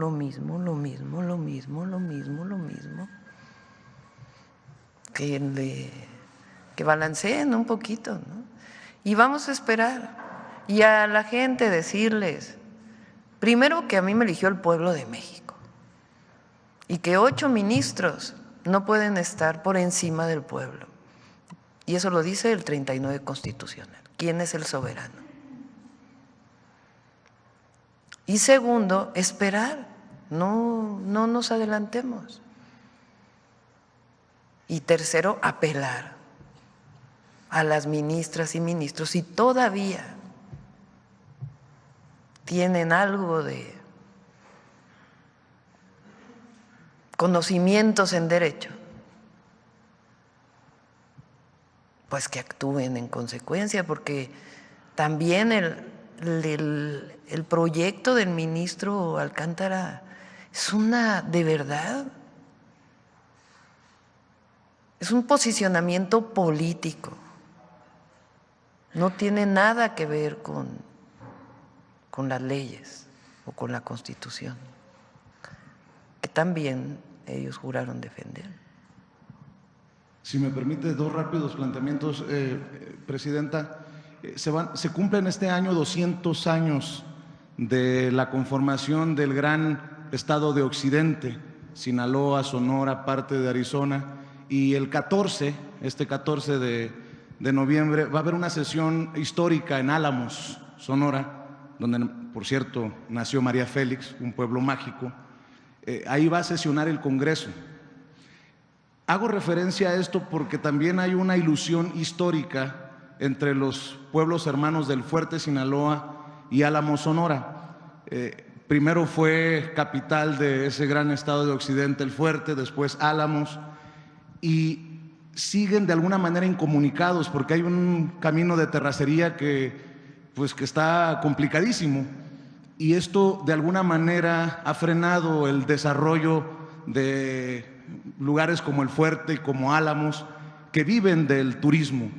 Que balanceen un poquito, ¿no? Y vamos a esperar. Y a la gente decirles, primero que a mí me eligió el pueblo de México y que 8 ministros no pueden estar por encima del pueblo. Y eso lo dice el 39 constitucional. ¿Quién es el soberano? Y segundo, esperar, no nos adelantemos. Y tercero, apelar a las ministras y ministros si todavía tienen algo de conocimientos en derecho, pues que actúen en consecuencia, porque también el proyecto del ministro Alcántara es de verdad, Es un posicionamiento político. No tiene nada que ver con las leyes o con la Constitución, que también ellos juraron defender. Si me permite, dos rápidos planteamientos, Presidenta. Se cumplen este año 200 años de la conformación del gran estado de Occidente, Sinaloa, Sonora, parte de Arizona, y el 14 de noviembre va a haber una sesión histórica en Álamos, Sonora, donde, por cierto, nació María Félix, un pueblo mágico. Ahí va a sesionar el Congreso. Hago referencia a esto porque también hay una ilusión histórica entre los pueblos hermanos del Fuerte, Sinaloa, y Álamos, Sonora. Primero fue capital de ese gran estado de Occidente, el Fuerte, después Álamos, y siguen de alguna manera incomunicados porque hay un camino de terracería que está complicadísimo, y esto de alguna manera ha frenado el desarrollo de lugares como el Fuerte y como Álamos, que viven del turismo.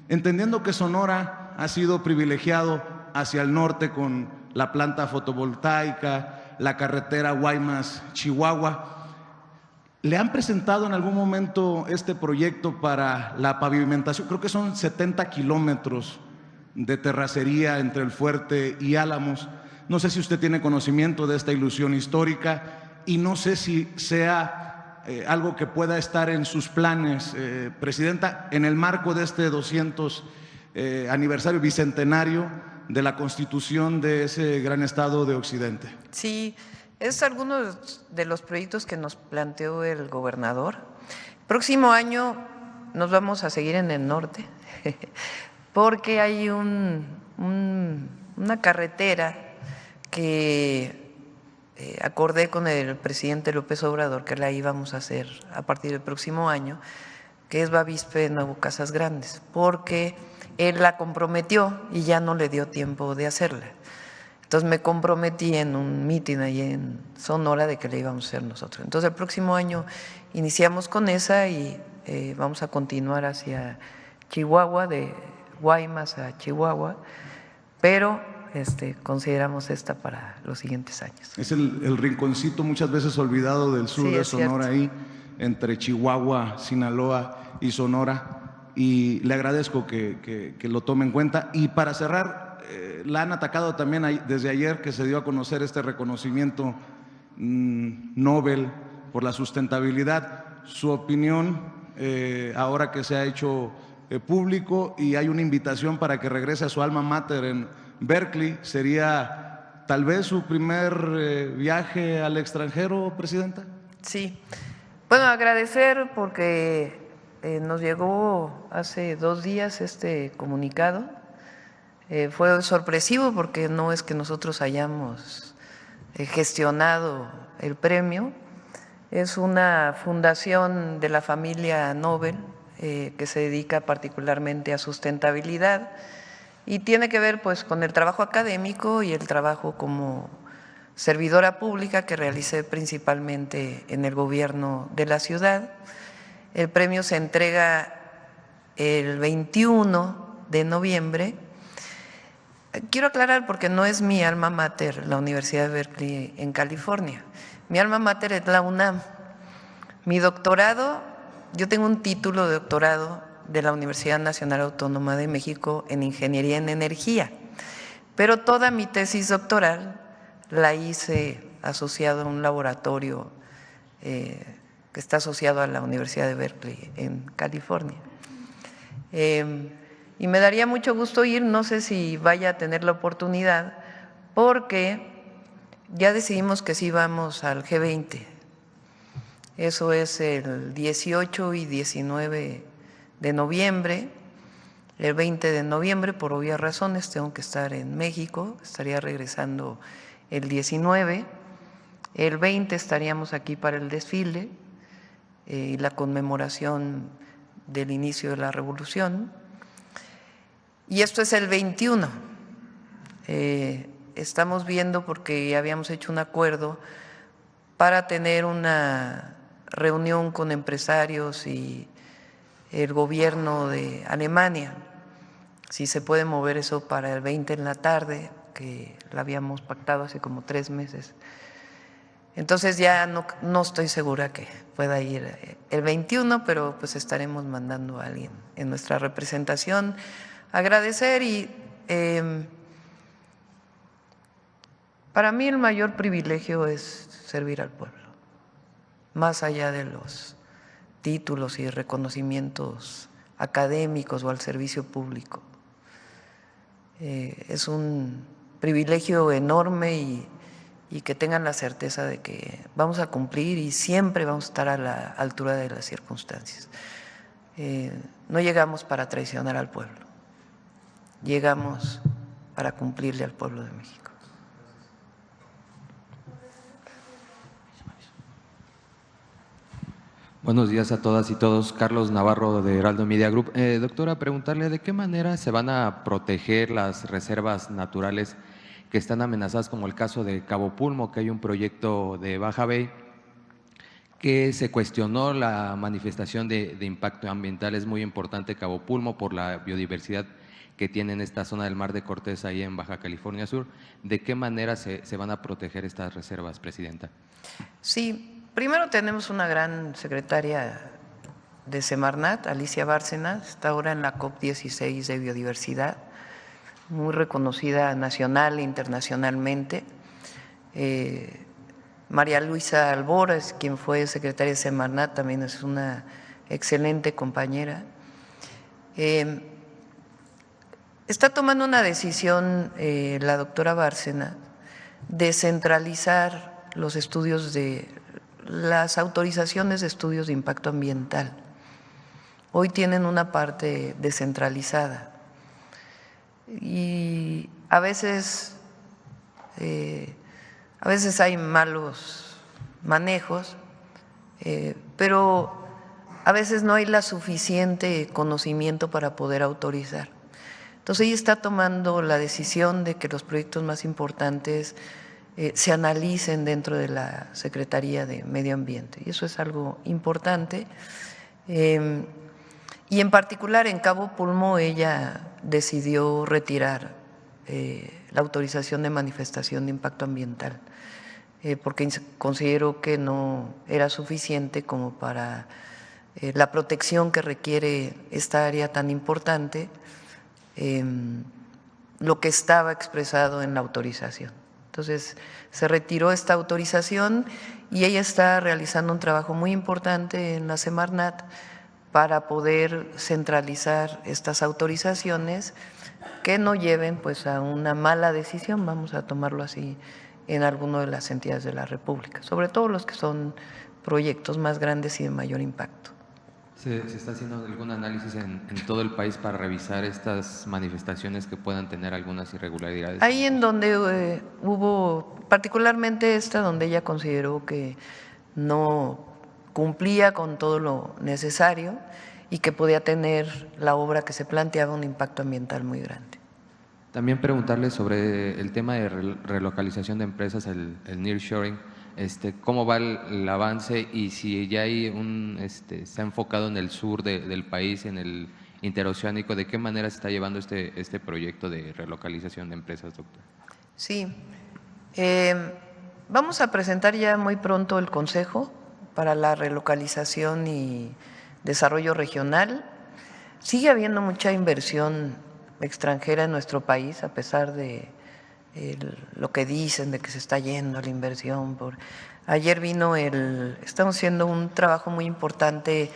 Entendiendo que Sonora ha sido privilegiado hacia el norte con la planta fotovoltaica, la carretera Guaymas-Chihuahua, ¿le han presentado en algún momento este proyecto para la pavimentación? Creo que son 70 kilómetros de terracería entre el Fuerte y Álamos. No sé si usted tiene conocimiento de esta ilusión histórica y no sé si sea algo que pueda estar en sus planes, Presidenta, en el marco de este 200 aniversario bicentenario de la Constitución de ese gran estado de Occidente. Sí, es alguno de los proyectos que nos planteó el gobernador. Próximo año nos vamos a seguir en el norte, porque hay una carretera que acordé con el presidente López Obrador que la íbamos a hacer a partir del próximo año, que es Bavispe Nuevo Casas Grandes, porque él la comprometió y ya no le dio tiempo de hacerla. Entonces me comprometí en un mitin ahí en Sonora de que la íbamos a hacer nosotros. Entonces el próximo año iniciamos con esa y vamos a continuar hacia Chihuahua, de Guaymas a Chihuahua, pero consideramos esta para los siguientes años. Es el rinconcito muchas veces olvidado del sur de Sonora, ahí entre Chihuahua, Sinaloa y Sonora, y le agradezco que lo tome en cuenta. Y para cerrar, la han atacado también desde ayer que se dio a conocer este reconocimiento Nobel por la sustentabilidad. Su opinión ahora que se ha hecho público y hay una invitación para que regrese a su alma mater en Berkeley, ¿sería tal vez su primer viaje al extranjero, Presidenta? Sí, bueno, agradecer porque nos llegó hace 2 días este comunicado. Fue sorpresivo porque no es que nosotros hayamos gestionado el premio, es una fundación de la familia Nobel que se dedica particularmente a sustentabilidad y tiene que ver pues con el trabajo académico y el trabajo como servidora pública que realicé principalmente en el gobierno de la ciudad. El premio se entrega el 21 de noviembre. Quiero aclarar porque no es mi alma mater la Universidad de Berkeley en California. Mi alma mater es la UNAM. Mi doctorado, yo tengo un título de doctorado de la Universidad Nacional Autónoma de México en Ingeniería en Energía, pero toda mi tesis doctoral la hice asociado a un laboratorio que está asociado a la Universidad de Berkeley en California. Y me daría mucho gusto ir, no sé si vaya a tener la oportunidad, porque ya decidimos que sí vamos al G20. Eso es el 18 y 19 de noviembre. El 20 de noviembre, por obvias razones, tengo que estar en México, estaría regresando el 19. El 20 estaríamos aquí para el desfile y la conmemoración del inicio de la revolución. Y esto es el 21. Estamos viendo porque habíamos hecho un acuerdo para tener una reunión con empresarios y el gobierno de Alemania, si se puede mover eso para el 20 en la tarde, que lo habíamos pactado hace como 3 meses. Entonces ya no estoy segura que pueda ir el 21, pero pues estaremos mandando a alguien en nuestra representación. Agradecer y para mí el mayor privilegio es servir al pueblo, más allá de los títulos y reconocimientos académicos o al servicio público. Es un privilegio enorme y que tengan la certeza de que vamos a cumplir y siempre vamos a estar a la altura de las circunstancias. No llegamos para traicionar al pueblo, llegamos para cumplirle al pueblo de México. Buenos días a todas y todos. Carlos Navarro de Heraldo Media Group. Doctora, preguntarle de qué manera se van a proteger las reservas naturales que están amenazadas, como el caso de Cabo Pulmo, que hay un proyecto de Baja Bay que se cuestionó la manifestación de impacto ambiental. Es muy importante Cabo Pulmo por la biodiversidad que tiene en esta zona del Mar de Cortés, ahí en Baja California Sur. ¿De qué manera se van a proteger estas reservas, Presidenta? Sí. Primero tenemos una gran secretaria de Semarnat, Alicia Bárcenas, está ahora en la COP16 de biodiversidad, muy reconocida nacional e internacionalmente. María Luisa Albores, quien fue secretaria de Semarnat, también es una excelente compañera. Está tomando una decisión la doctora Bárcenas de centralizar los estudios las autorizaciones de estudios de impacto ambiental. Hoy tienen una parte descentralizada y a veces hay malos manejos, pero a veces no hay la suficiente conocimiento para poder autorizar. Entonces ella está tomando la decisión de que los proyectos más importantes se analicen dentro de la Secretaría de Medio Ambiente, y eso es algo importante. Y en particular en Cabo Pulmo ella decidió retirar la autorización de manifestación de impacto ambiental, porque consideró que no era suficiente como para la protección que requiere esta área tan importante, lo que estaba expresado en la autorización. Entonces se retiró esta autorización y ella está realizando un trabajo muy importante en la Semarnat para poder centralizar estas autorizaciones que no lleven pues a una mala decisión, vamos a tomarlo así, en alguna de las entidades de la República, sobre todo los que son proyectos más grandes y de mayor impacto. ¿Se está haciendo algún análisis en todo el país para revisar estas manifestaciones que puedan tener algunas irregularidades? Ahí en donde hubo, particularmente esta, donde ella consideró que no cumplía con todo lo necesario y que podía tener la obra que se planteaba un impacto ambiental muy grande. También preguntarle sobre el tema de relocalización de empresas, el nearshoring. ¿Cómo va el avance y si ya hay se ha enfocado en el sur del país, en el interoceánico? ¿De qué manera se está llevando este proyecto de relocalización de empresas, doctor? Sí, vamos a presentar ya muy pronto el Consejo para la Relocalización y Desarrollo Regional. Sigue habiendo mucha inversión extranjera en nuestro país, a pesar de lo que dicen de que se está yendo la inversión. Ayer estamos haciendo un trabajo muy importante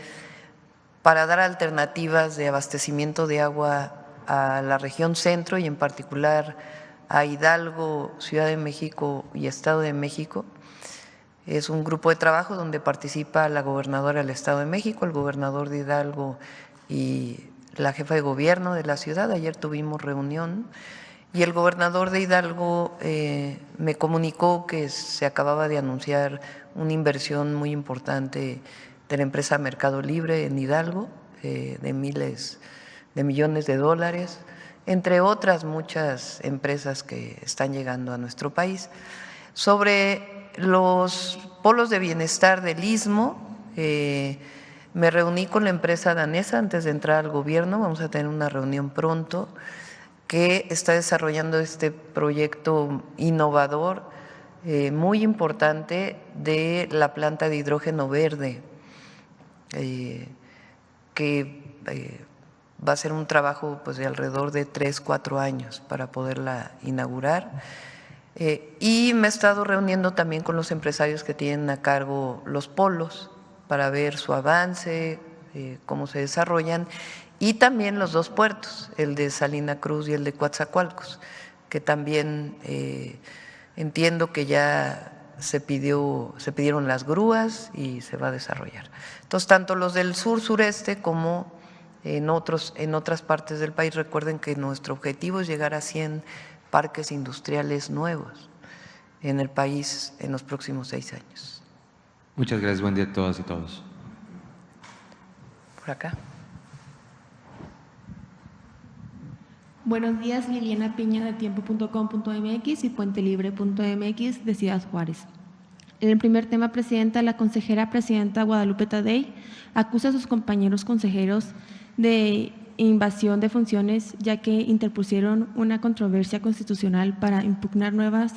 para dar alternativas de abastecimiento de agua a la región centro y en particular a Hidalgo, Ciudad de México y Estado de México. Es un grupo de trabajo donde participa la gobernadora del Estado de México, el gobernador de Hidalgo y la jefa de gobierno de la ciudad. Ayer tuvimos reunión. Y el gobernador de Hidalgo me comunicó que se acababa de anunciar una inversión muy importante de la empresa Mercado Libre en Hidalgo, de miles de millones de dólares, entre otras muchas empresas que están llegando a nuestro país. Sobre los polos de bienestar del Istmo, Me reuní con la empresa danesa antes de entrar al gobierno, vamos a tener una reunión pronto, que está desarrollando este proyecto innovador muy importante de la planta de hidrógeno verde, que va a ser un trabajo pues, de alrededor de 3–4 años para poderla inaugurar. Y me he estado reuniendo también con los empresarios que tienen a cargo los polos para ver su avance, cómo se desarrollan, y también los 2 puertos, el de Salina Cruz y el de Coatzacoalcos, que también entiendo que ya se pidieron las grúas y se va a desarrollar. Entonces, tanto los del sur-sureste como en otras partes del país, recuerden que nuestro objetivo es llegar a 100 parques industriales nuevos en el país en los próximos 6 años. Muchas gracias, buen día a todas y todos. Por acá. Buenos días, Liliana Piña de tiempo.com.mx y puentelibre.mx de Ciudad Juárez. En el primer tema, Presidenta, la consejera presidenta Guadalupe Tadei acusa a sus compañeros consejeros de invasión de funciones, ya que interpusieron una controversia constitucional para impugnar nuevas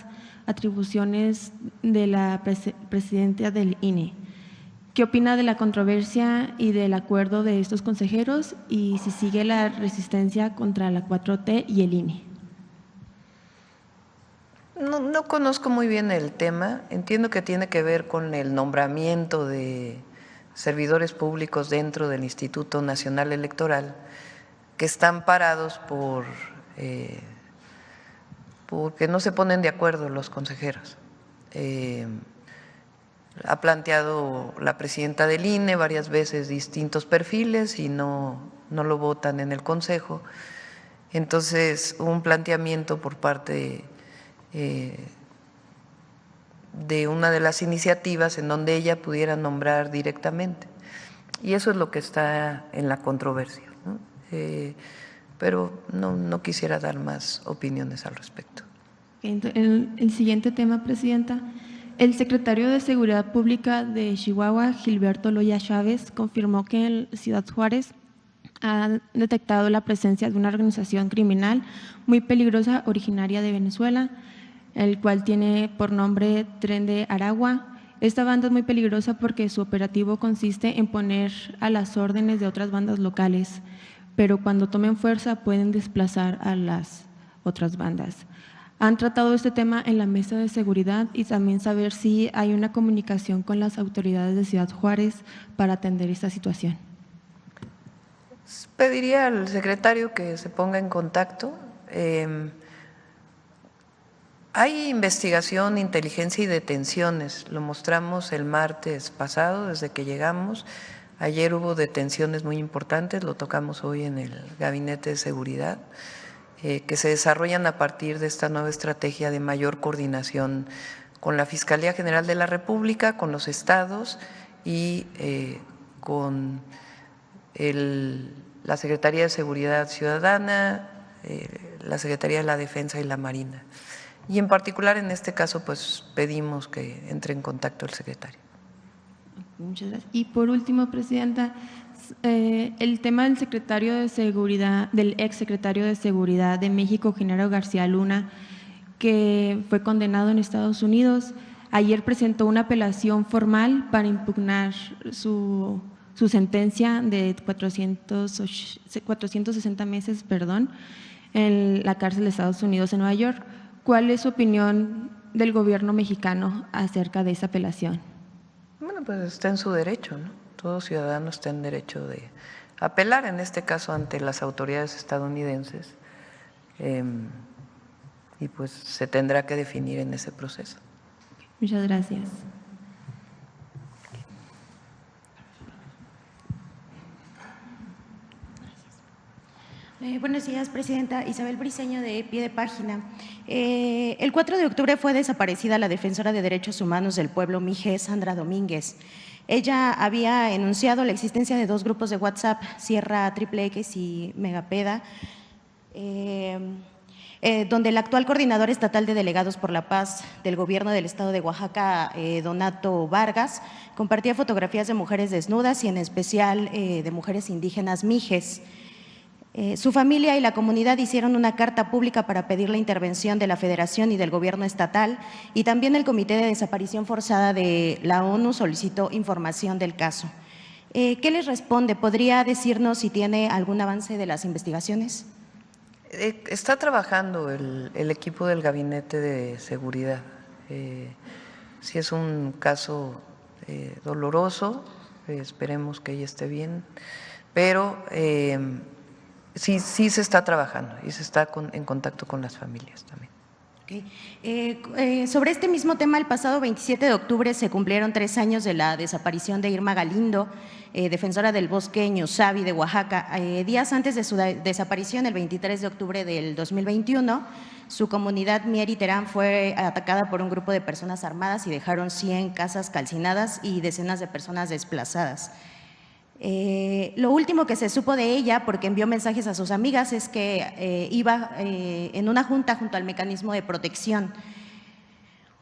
atribuciones de la presidenta del INE. ¿Qué opina de la controversia y del acuerdo de estos consejeros y si sigue la resistencia contra la 4T y el INE? No conozco muy bien el tema, entiendo que tiene que ver con el nombramiento de servidores públicos dentro del Instituto Nacional Electoral que están parados porque no se ponen de acuerdo los consejeros. Ha planteado la presidenta del INE varias veces distintos perfiles y no lo votan en el Consejo. Entonces, hubo un planteamiento por parte de una de las iniciativas en donde ella pudiera nombrar directamente. Y eso es lo que está en la controversia, ¿no? Pero no quisiera dar más opiniones al respecto. El siguiente tema, Presidenta. El secretario de Seguridad Pública de Chihuahua, Gilberto Loya Chávez, confirmó que en Ciudad Juárez ha detectado la presencia de una organización criminal muy peligrosa originaria de Venezuela, el cual tiene por nombre Tren de Aragua. Esta banda es muy peligrosa porque su operativo consiste en poner a las órdenes de otras bandas locales, pero cuando tomen fuerza pueden desplazar a las otras bandas. Han tratado este tema en la mesa de seguridad y también saber si hay una comunicación con las autoridades de Ciudad Juárez para atender esta situación. Pediría al secretario que se ponga en contacto. Hay investigación, inteligencia y detenciones. Lo mostramos el martes pasado desde que llegamos. Ayer hubo detenciones muy importantes, lo tocamos hoy en el Gabinete de Seguridad, que se desarrollan a partir de esta nueva estrategia de mayor coordinación con la Fiscalía General de la República, con los estados y con la Secretaría de Seguridad Ciudadana, la Secretaría de la Defensa y la Marina. Y en particular en este caso pues pedimos que entre en contacto el secretario. Muchas gracias. Y por último, Presidenta, el tema del secretario de Seguridad, del exsecretario de Seguridad de México, Genaro García Luna, que fue condenado en Estados Unidos, ayer presentó una apelación formal para impugnar su sentencia de 460 meses, en la cárcel de Estados Unidos en Nueva York. ¿Cuál es su opinión del gobierno mexicano acerca de esa apelación? Bueno, pues está en su derecho, ¿no? Todo ciudadano está en derecho de apelar, en este caso ante las autoridades estadounidenses, y pues se tendrá que definir en ese proceso. Muchas gracias. Buenos días, Presidenta. Isabel Briceño, de Pie de Página. El 4 de octubre fue desaparecida la defensora de derechos humanos del pueblo Mije, Sandra Domínguez. Ella había enunciado la existencia de 2 grupos de WhatsApp, Sierra XXX y Megapeda, donde el actual coordinador estatal de delegados por la paz del gobierno del estado de Oaxaca, Donato Vargas, compartía fotografías de mujeres desnudas y en especial de mujeres indígenas mijes. Su familia y la comunidad hicieron una carta pública para pedir la intervención de la Federación y del gobierno estatal, y también el Comité de Desaparición Forzada de la ONU solicitó información del caso. ¿Qué les responde? ¿Podría decirnos si tiene algún avance de las investigaciones? Está trabajando el equipo del Gabinete de Seguridad. Si es un caso doloroso, esperemos que ella esté bien, pero sí se está trabajando y se está en contacto con las familias también. Sobre este mismo tema, el pasado 27 de octubre se cumplieron 3 años de la desaparición de Irma Galindo, defensora del bosque Ñusabi de Oaxaca. Días antes de su desaparición, el 23 de octubre del 2021, su comunidad Mier y Terán fue atacada por un grupo de personas armadas y dejaron 100 casas calcinadas y decenas de personas desplazadas. Lo último que se supo de ella, porque envió mensajes a sus amigas, es que iba en una junta junto al mecanismo de protección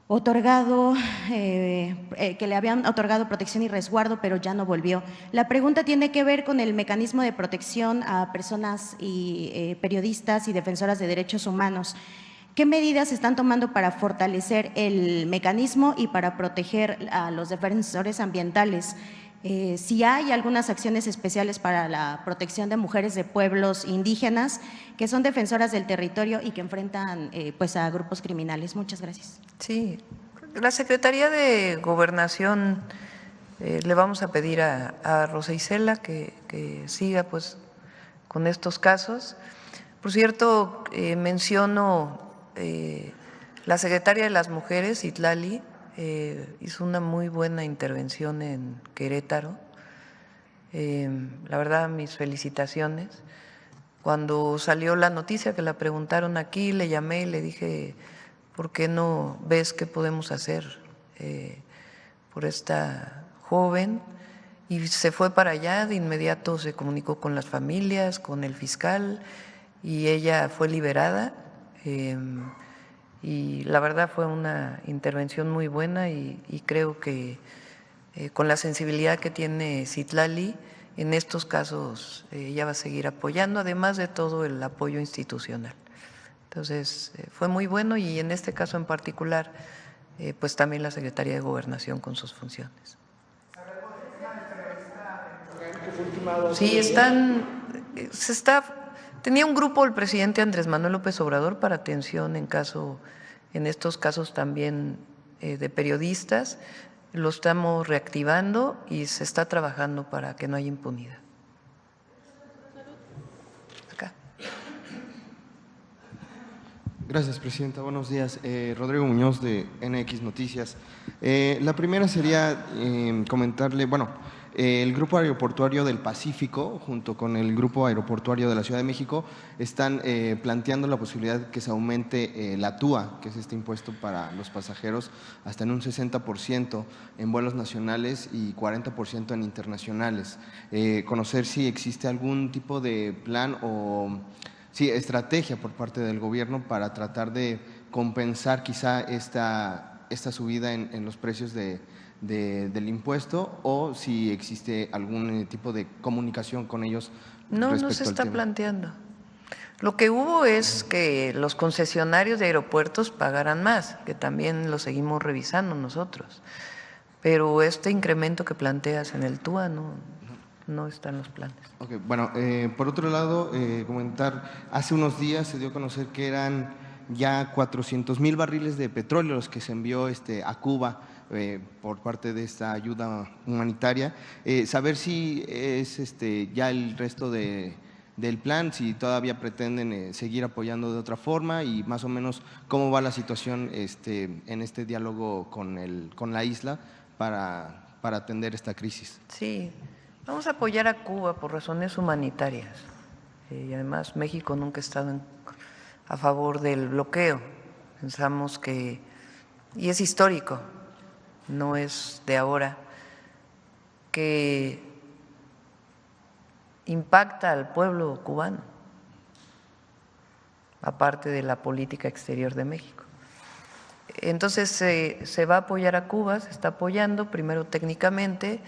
otorgado, que le habían otorgado protección y resguardo, pero ya no volvió. La pregunta tiene que ver con el mecanismo de protección a personas y periodistas y defensoras de derechos humanos. ¿Qué medidas se están tomando para fortalecer el mecanismo y para proteger a los defensores ambientales? Si hay algunas acciones especiales para la protección de mujeres de pueblos indígenas que son defensoras del territorio y que enfrentan pues a grupos criminales. Muchas gracias. Sí, la Secretaría de Gobernación le vamos a pedir a Rosa Isela que siga pues con estos casos. Por cierto, menciono la secretaria de las Mujeres, Itlali, hizo una muy buena intervención en Querétaro. La verdad, mis felicitaciones. Cuando salió la noticia que la preguntaron aquí, le llamé y le dije, ¿por qué no ves qué podemos hacer por esta joven? Y se fue para allá, de inmediato se comunicó con las familias, con el fiscal, y ella fue liberada. Y la verdad fue una intervención muy buena y creo que con la sensibilidad que tiene Citlali, en estos casos ella va a seguir apoyando, además de todo el apoyo institucional. Entonces fue muy bueno y en este caso en particular, pues también la Secretaría de Gobernación con sus funciones. Sí, tenía un grupo el presidente Andrés Manuel López Obrador para atención en estos casos también de periodistas. Lo estamos reactivando y se está trabajando para que no haya impunidad. Acá. Gracias, Presidenta. Buenos días. Rodrigo Muñoz, de NX Noticias. La primera sería comentarle, el Grupo Aeroportuario del Pacífico, junto con el Grupo Aeroportuario de la Ciudad de México, están planteando la posibilidad de que se aumente la TUA, que es este impuesto para los pasajeros, hasta en un 60% en vuelos nacionales y 40% en internacionales. Conocer si existe algún tipo de plan o estrategia por parte del gobierno para tratar de compensar quizá esta subida en los precios del impuesto, o si existe algún tipo de comunicación con ellos. No se está planteando. Lo que hubo es que los concesionarios de aeropuertos pagaran más, que también lo seguimos revisando nosotros, pero este incremento que planteas en el TUA no está en los planes. Okay, por otro lado, comentar, hace unos días se dio a conocer que eran ya 400,000 barriles de petróleo los que se envió a Cuba por parte de esta ayuda humanitaria. Saber si es ya el resto del plan, si todavía pretenden seguir apoyando de otra forma y más o menos cómo va la situación en este diálogo con la isla para atender esta crisis. Sí, vamos a apoyar a Cuba por razones humanitarias y además México nunca ha estado a favor del bloqueo. Pensamos que, y es histórico, no es de ahora, que impacta al pueblo cubano, aparte de la política exterior de México. Entonces se va a apoyar a Cuba, se está apoyando primero técnicamente.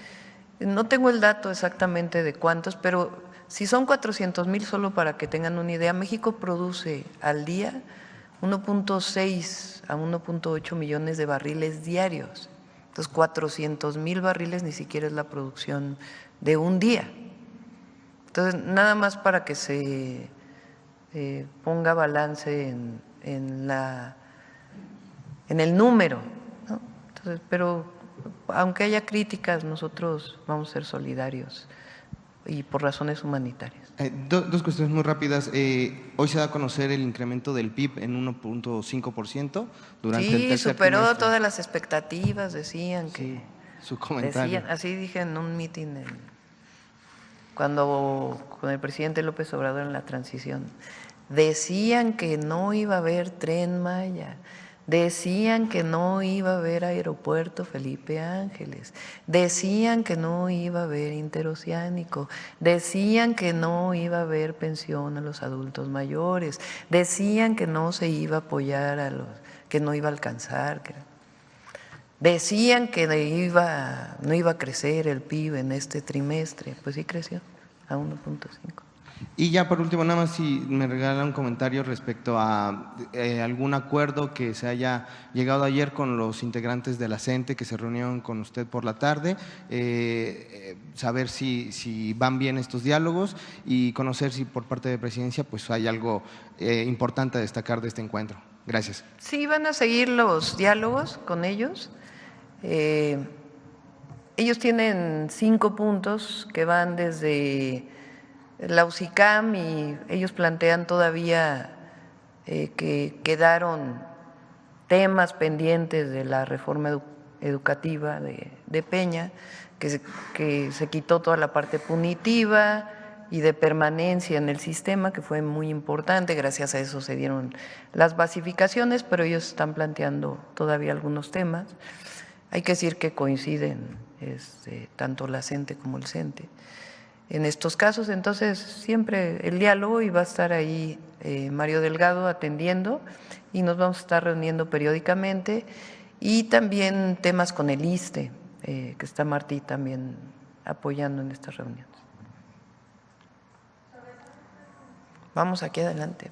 No tengo el dato exactamente de cuántos, pero si son 400,000, solo para que tengan una idea, México produce al día 1.6 a 1.8 millones de barriles diarios. Entonces 400,000 barriles ni siquiera es la producción de un día. Entonces nada más para que se ponga balance en el número, ¿no? Entonces, pero aunque haya críticas, nosotros vamos a ser solidarios y por razones humanitarias. Dos cuestiones muy rápidas. Hoy se da a conocer el incremento del PIB en 1.5% durante el tercer superó trimestre. todas las expectativas, decían que… Su comentario. así dije en un mitin cuando con el presidente López Obrador en la transición. Decían que no iba a haber Tren Maya, decían que no iba a haber aeropuerto Felipe Ángeles, decían que no iba a haber interoceánico, decían que no iba a haber pensión a los adultos mayores, decían que no se iba a apoyar a los que no iba a alcanzar, decían que no iba a crecer el PIB en este trimestre, pues sí creció a 1.5. Y ya por último, nada más si me regala un comentario respecto a algún acuerdo que se haya llegado ayer con los integrantes de la CENTE que se reunieron con usted por la tarde, saber si van bien estos diálogos y conocer si por parte de Presidencia pues hay algo importante a destacar de este encuentro. Gracias. Sí, van a seguir los diálogos con ellos. Ellos tienen 5 puntos que van desde la UCICAM y ellos plantean todavía que quedaron temas pendientes de la reforma educativa de Peña, que se quitó toda la parte punitiva y de permanencia en el sistema, que fue muy importante, gracias a eso se dieron las basificaciones, pero ellos están planteando todavía algunos temas. Hay que decir que coinciden tanto la CENTE como el CENTE en estos casos, entonces siempre el diálogo, y va a estar ahí Mario Delgado atendiendo y nos vamos a estar reuniendo periódicamente, y también temas con el ISSSTE, que está Martí también apoyando en estas reuniones. Vamos aquí adelante.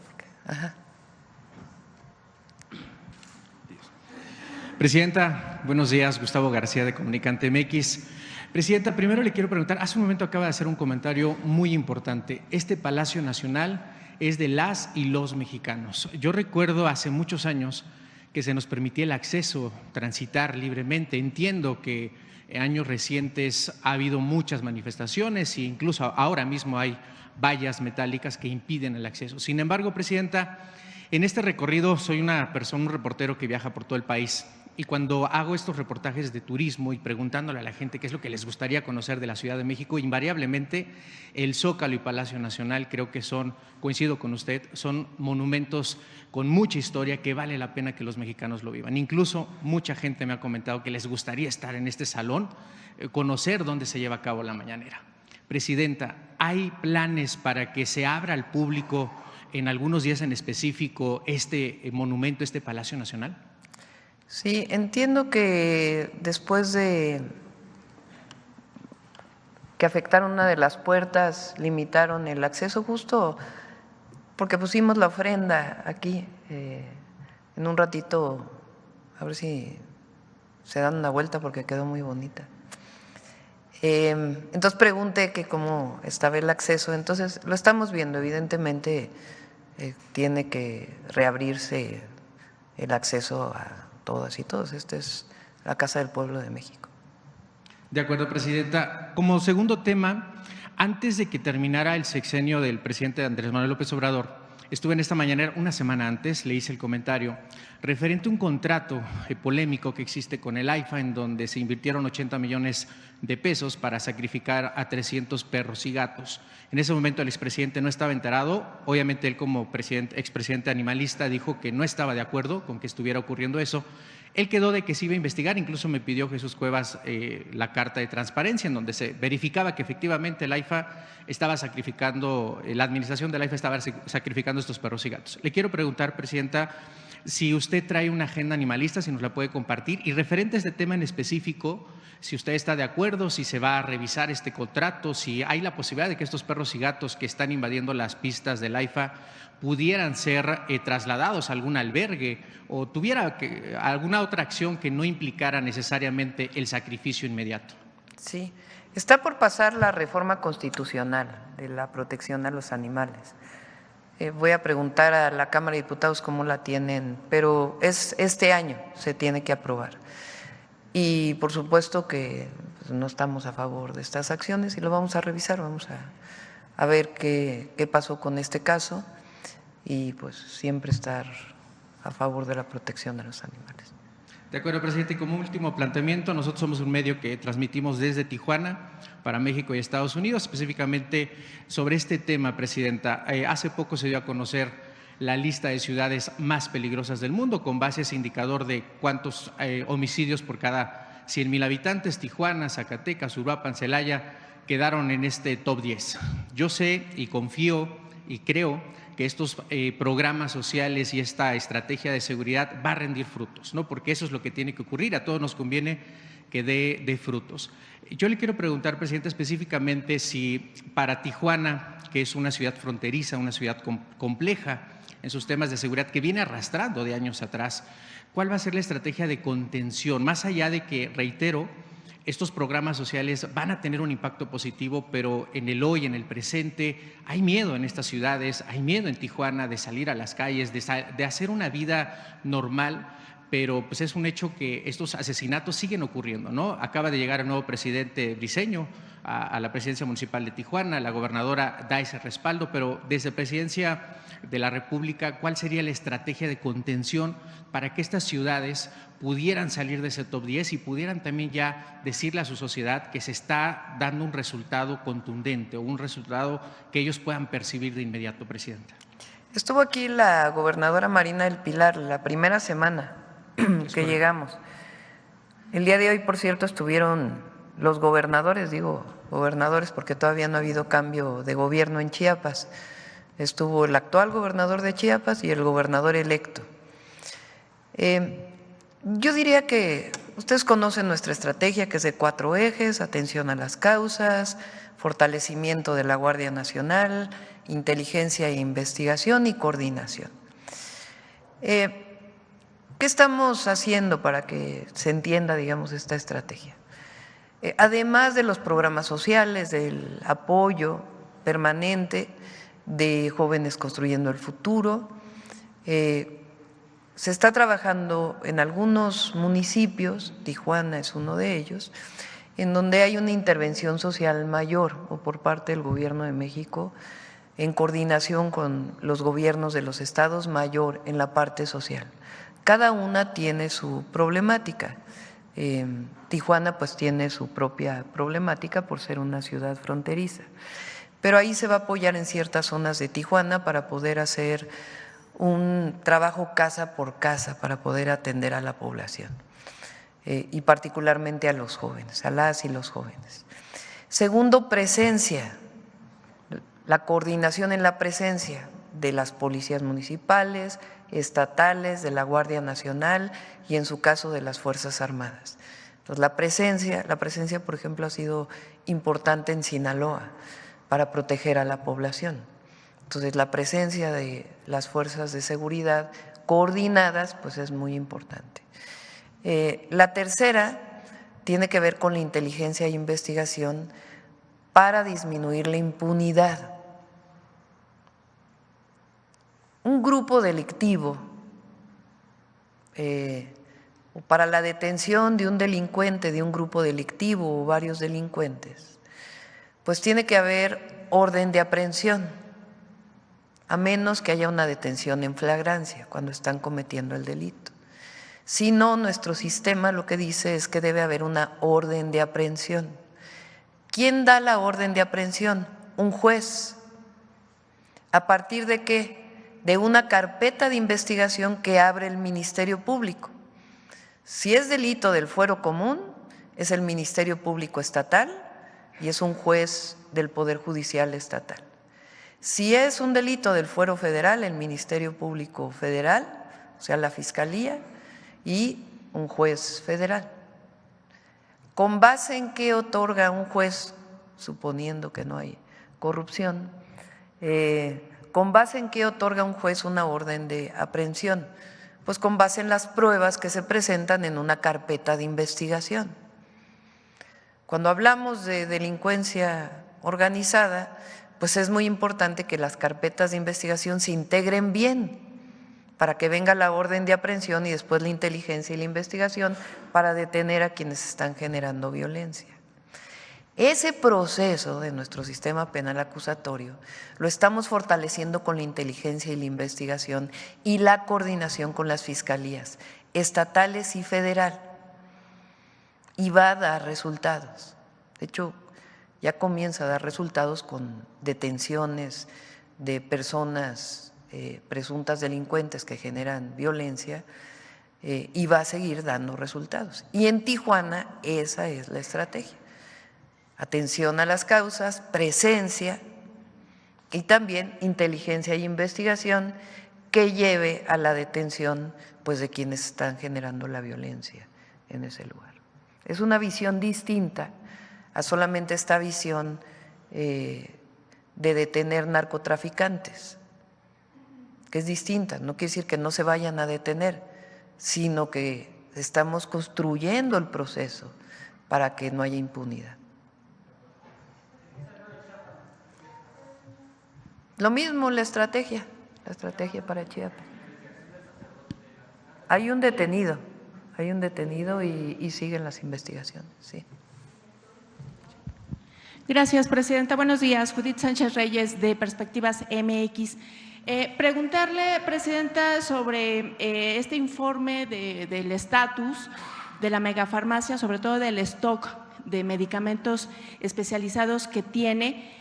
Presidenta, buenos días. Gustavo García, de Comunicante MX. Presidenta, primero le quiero preguntar, hace un momento acaba de hacer un comentario muy importante. Este Palacio Nacional es de las y los mexicanos. Yo recuerdo hace muchos años que se nos permitía el acceso, transitar libremente. Entiendo que en años recientes ha habido muchas manifestaciones e incluso ahora mismo hay vallas metálicas que impiden el acceso. Sin embargo, Presidenta, en este recorrido soy una persona, un reportero que viaja por todo el país, y cuando hago estos reportajes de turismo y preguntándole a la gente qué es lo que les gustaría conocer de la Ciudad de México, invariablemente el Zócalo y Palacio Nacional creo que son, coincido con usted, son monumentos con mucha historia que vale la pena que los mexicanos lo vivan. Incluso mucha gente me ha comentado que les gustaría estar en este salón, conocer dónde se lleva a cabo la mañanera. Presidenta, ¿hay planes para que se abra al público en algunos días en específico este monumento, este Palacio Nacional? Sí, entiendo que después de que afectaron una de las puertas, limitaron el acceso justo porque pusimos la ofrenda aquí. En un ratito, a ver si se dan una vuelta porque quedó muy bonita. Entonces pregunté que cómo estaba el acceso, entonces lo estamos viendo, evidentemente tiene que reabrirse el acceso a todas y todos. Esta es la Casa del Pueblo de México. De acuerdo, Presidenta. Como segundo tema, antes de que terminara el sexenio del presidente Andrés Manuel López Obrador, estuve en esta mañanera, una semana antes, le hice el comentario referente a un contrato polémico que existe con el AIFA, en donde se invirtieron 80 millones de pesos para sacrificar a 300 perros y gatos. En ese momento el expresidente no estaba enterado, obviamente él como expresidente animalista dijo que no estaba de acuerdo con que estuviera ocurriendo eso. Él quedó de que se iba a investigar, incluso me pidió Jesús Cuevas la carta de transparencia en donde se verificaba que efectivamente el AIFA estaba sacrificando, la administración del AIFA estaba sacrificando sacrificando estos perros y gatos. Le quiero preguntar, Presidenta, si usted trae una agenda animalista, si nos la puede compartir, y referente a este tema en específico, si usted está de acuerdo, si se va a revisar este contrato, si hay la posibilidad de que estos perros y gatos que están invadiendo las pistas del AIFA pudieran ser trasladados a algún albergue o tuviera alguna otra acción que no implicara necesariamente el sacrificio inmediato. Sí, está por pasar la reforma constitucional de la protección a los animales. Voy a preguntar a la Cámara de Diputados cómo la tienen, pero este año se tiene que aprobar. Y por supuesto que pues, no estamos a favor de estas acciones y lo vamos a revisar, vamos a ver qué pasó con este caso y pues siempre estar a favor de la protección de los animales. De acuerdo, presidente. Y como último planteamiento, nosotros somos un medio que transmitimos desde Tijuana para México y Estados Unidos, específicamente sobre este tema, presidenta. Hace poco se dio a conocer la lista de ciudades más peligrosas del mundo con base a ese indicador de cuántos homicidios por cada 100,000 habitantes. Tijuana, Zacatecas, Uruapan, Celaya quedaron en este top 10. Yo sé y confío y creo que estos programas sociales y esta estrategia de seguridad va a rendir frutos, ¿no? Porque eso es lo que tiene que ocurrir, a todos nos conviene que dé frutos. Yo le quiero preguntar, presidente, específicamente si para Tijuana, que es una ciudad fronteriza, una ciudad compleja en sus temas de seguridad, que viene arrastrando de años atrás, ¿cuál va a ser la estrategia de contención? Más allá de que, reitero, estos programas sociales van a tener un impacto positivo, pero en el hoy, en el presente, hay miedo en estas ciudades, hay miedo en Tijuana de salir a las calles, de hacer una vida normal, pero pues es un hecho que estos asesinatos siguen ocurriendo, ¿no? Acaba de llegar el nuevo presidente Briceño a la presidencia municipal de Tijuana, la gobernadora da ese respaldo, pero desde Presidencia de la República, ¿cuál sería la estrategia de contención para que estas ciudades pudieran salir de ese top 10 y pudieran también ya decirle a su sociedad que se está dando un resultado contundente o un resultado que ellos puedan percibir de inmediato, presidenta? Estuvo aquí la gobernadora Marina del Pilar la primera semana que llegamos. El día de hoy, por cierto, estuvieron los gobernadores, digo gobernadores porque todavía no ha habido cambio de gobierno en Chiapas. Estuvo el actual gobernador de Chiapas y el gobernador electo. Yo diría que ustedes conocen nuestra estrategia, que es de 4 ejes: atención a las causas, fortalecimiento de la Guardia Nacional, inteligencia e investigación y coordinación. ¿Qué estamos haciendo para que se entienda, digamos, esta estrategia? Además de los programas sociales, del apoyo permanente de Jóvenes Construyendo el Futuro, se está trabajando en algunos municipios, Tijuana es uno de ellos, en donde hay una intervención social mayor o por parte del Gobierno de México en coordinación con los gobiernos de los estados mayor en la parte social. Cada una tiene su problemática. Tijuana pues tiene su propia problemática por ser una ciudad fronteriza, pero ahí se va a apoyar en ciertas zonas de Tijuana para poder hacer un trabajo casa por casa para poder atender a la población y particularmente a los jóvenes, a las y los jóvenes. Segundo, presencia, la coordinación en la presencia de las policías municipales, estatales, de la Guardia Nacional y en su caso de las Fuerzas Armadas. Entonces, la presencia, por ejemplo, ha sido importante en Sinaloa para proteger a la población. Entonces, la presencia de las fuerzas de seguridad coordinadas pues es muy importante. La tercera tiene que ver con la inteligencia e investigación para disminuir la impunidad. Un grupo delictivo o para la detención de un delincuente, de un grupo delictivo o varios delincuentes, pues tiene que haber orden de aprehensión, a menos que haya una detención en flagrancia cuando están cometiendo el delito. Si no, nuestro sistema lo que dice es que debe haber una orden de aprehensión. ¿Quién da la orden de aprehensión? Un juez. ¿A partir de qué? De una carpeta de investigación que abre el Ministerio Público. Si es delito del fuero común, es el Ministerio Público Estatal y es un juez del Poder Judicial Estatal. Si es un delito del fuero federal, el Ministerio Público Federal, o sea, la Fiscalía y un juez federal. ¿Con base en qué otorga un juez, suponiendo que no hay corrupción? ¿Con base en qué otorga un juez una orden de aprehensión? Pues con base en las pruebas que se presentan en una carpeta de investigación. Cuando hablamos de delincuencia organizada, pues es muy importante que las carpetas de investigación se integren bien para que venga la orden de aprehensión y después la inteligencia y la investigación para detener a quienes están generando violencia. Ese proceso de nuestro sistema penal acusatorio lo estamos fortaleciendo con la inteligencia y la investigación y la coordinación con las fiscalías estatales y federal, y va a dar resultados. De hecho, ya comienza a dar resultados con detenciones de personas presuntas delincuentes que generan violencia, y va a seguir dando resultados. Y en Tijuana esa es la estrategia: atención a las causas, presencia y también inteligencia y investigación que lleve a la detención pues de quienes están generando la violencia en ese lugar. Es una visión distinta a solamente esta visión de detener narcotraficantes, que es distinta. No quiere decir que no se vayan a detener, sino que estamos construyendo el proceso para que no haya impunidad. Lo mismo la estrategia para Chiapas. Hay un detenido y siguen las investigaciones, sí. Gracias, presidenta. Buenos días. Judith Sánchez Reyes, de Perspectivas MX. Preguntarle, presidenta, sobre este informe del estatus de la megafarmacia, sobre todo del stock de medicamentos especializados que tiene,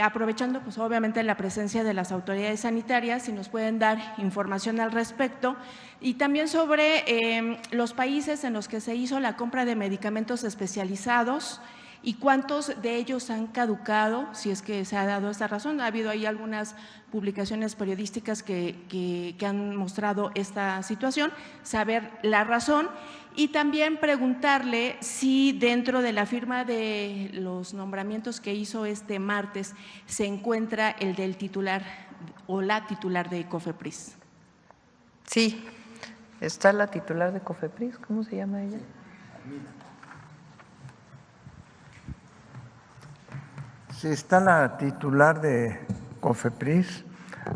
aprovechando pues obviamente la presencia de las autoridades sanitarias, si nos pueden dar información al respecto, y también sobre los países en los que se hizo la compra de medicamentos especializados y cuántos de ellos han caducado, si es que se ha dado esta razón. Ha habido ahí algunas publicaciones periodísticas que han mostrado esta situación, saber la razón. Y también preguntarle si dentro de la firma de los nombramientos que hizo este martes se encuentra el del titular o la titular de COFEPRIS. Sí, está la titular de COFEPRIS, ¿cómo se llama ella? Sí, está la titular de COFEPRIS,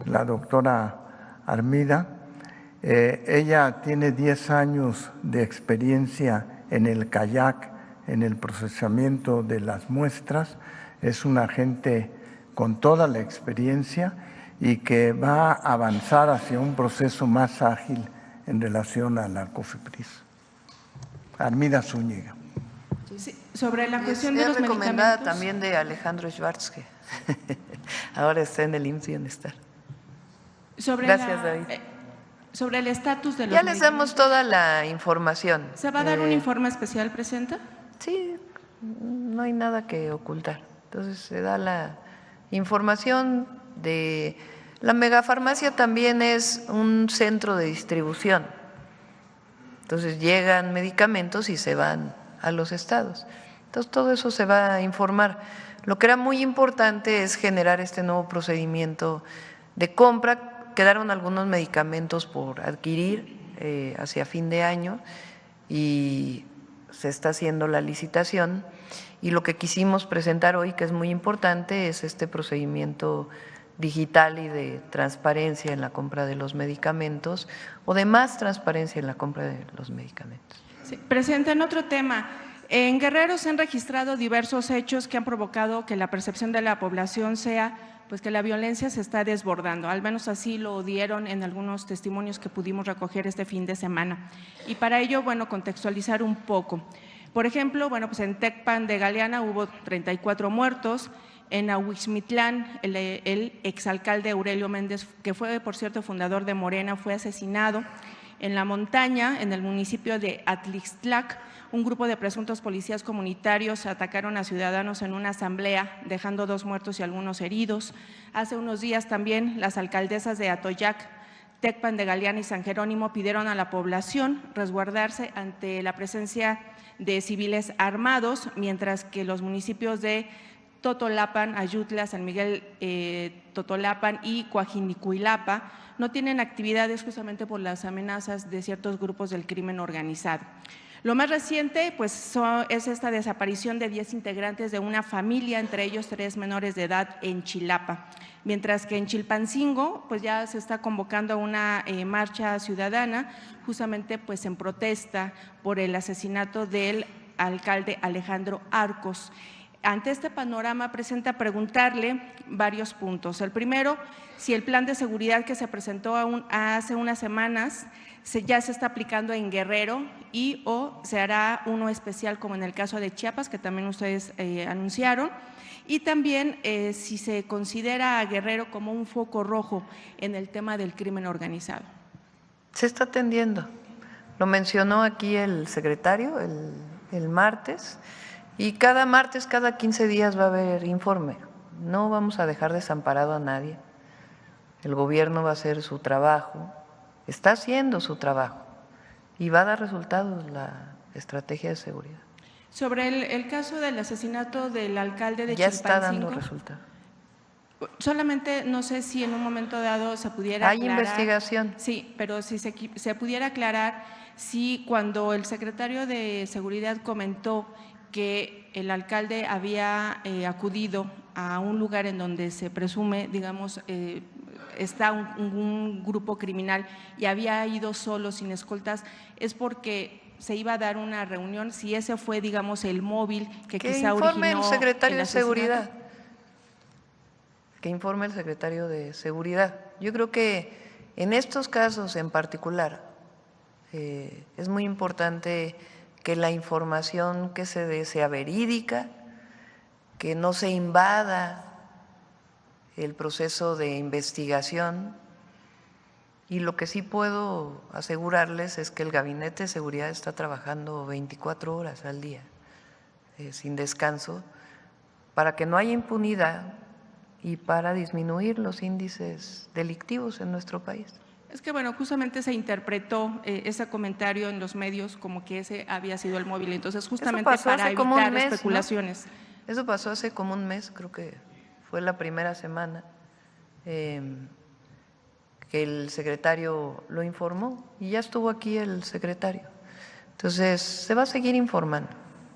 la doctora Armida. Ella tiene 10 años de experiencia en el kayak, en el procesamiento de las muestras. Es una agente con toda la experiencia y que va a avanzar hacia un proceso más ágil en relación a la COFEPRIS. Armida Zúñiga. Sí, sobre la cuestión de los recomendada medicamentos. También de Alejandro Schwartz, que ahora está en el IMSS Bienestar. Gracias, David. Sobre el estatus de los Ya les damos toda la información. ¿Se va a dar un informe especial, presidenta? Sí, no hay nada que ocultar. Entonces se da la información de… La megafarmacia también es un centro de distribución. Entonces llegan medicamentos y se van a los estados. Entonces todo eso se va a informar. Lo que era muy importante es generar este nuevo procedimiento de compra. Quedaron algunos medicamentos por adquirir hacia fin de año y se está haciendo la licitación, y lo que quisimos presentar hoy, que es muy importante, es este procedimiento digital y de transparencia en la compra de los medicamentos, o de más transparencia en la compra de los medicamentos. Sí, presidenta, en otro tema, en Guerrero se han registrado diversos hechos que han provocado que la percepción de la población sea pues que la violencia se está desbordando, al menos así lo dieron en algunos testimonios que pudimos recoger este fin de semana. Y para ello, bueno, contextualizar un poco. Por ejemplo, bueno, pues en Tecpan de Galeana hubo 34 muertos, en Ahuixmitlán el exalcalde Aurelio Méndez, que fue, por cierto, fundador de Morena, fue asesinado. En la montaña, en el municipio de Atlixtlac, un grupo de presuntos policías comunitarios atacaron a ciudadanos en una asamblea, dejando 2 muertos y algunos heridos. Hace unos días también las alcaldesas de Atoyac, Tecpan de Galeana y San Jerónimo pidieron a la población resguardarse ante la presencia de civiles armados, mientras que los municipios de Totolapan, Ayutla, San Miguel Totolapan y Coajinicuilapa no tienen actividades justamente por las amenazas de ciertos grupos del crimen organizado. Lo más reciente pues, es esta desaparición de 10 integrantes de una familia, entre ellos 3 menores de edad en Chilapa, mientras que en Chilpancingo pues, ya se está convocando a una marcha ciudadana justamente pues, en protesta por el asesinato del alcalde Alejandro Arcos. Ante este panorama, presenta preguntarle varios puntos. El primero, si el plan de seguridad que se presentó hace unas semanas ya se está aplicando en Guerrero y o se hará uno especial como en el caso de Chiapas, que también ustedes anunciaron, y también si se considera a Guerrero como un foco rojo en el tema del crimen organizado. Se está atendiendo. Lo mencionó aquí el secretario el martes. Y cada martes, cada 15 días va a haber informe. No vamos a dejar desamparado a nadie. El gobierno va a hacer su trabajo, está haciendo su trabajo y va a dar resultados la estrategia de seguridad. Sobre el caso del asesinato del alcalde de ya Chilpancingo. Está dando resultados. Solamente no sé si en un momento dado se pudiera Hay aclarar. investigación. Sí, pero si se pudiera aclarar si cuando el secretario de Seguridad comentó que el alcalde había acudido a un lugar en donde se presume, digamos, está un grupo criminal y había ido solo, sin escoltas, es porque se iba a dar una reunión, si ese fue, digamos, el móvil que quizá originó informe el secretario de asesinato. Seguridad. Que informe el secretario de Seguridad. Yo creo que en estos casos en particular es muy importante que la información que se dé sea verídica, que no se invada el proceso de investigación, y lo que sí puedo asegurarles es que el Gabinete de Seguridad está trabajando 24 horas al día, sin descanso, para que no haya impunidad y para disminuir los índices delictivos en nuestro país. Es que, bueno, justamente se interpretó ese comentario en los medios como que ese había sido el móvil, entonces justamente para evitar especulaciones. ¿No? Eso pasó hace como un mes, creo que fue la primera semana que el secretario lo informó y ya estuvo aquí el secretario. Entonces, se va a seguir informando.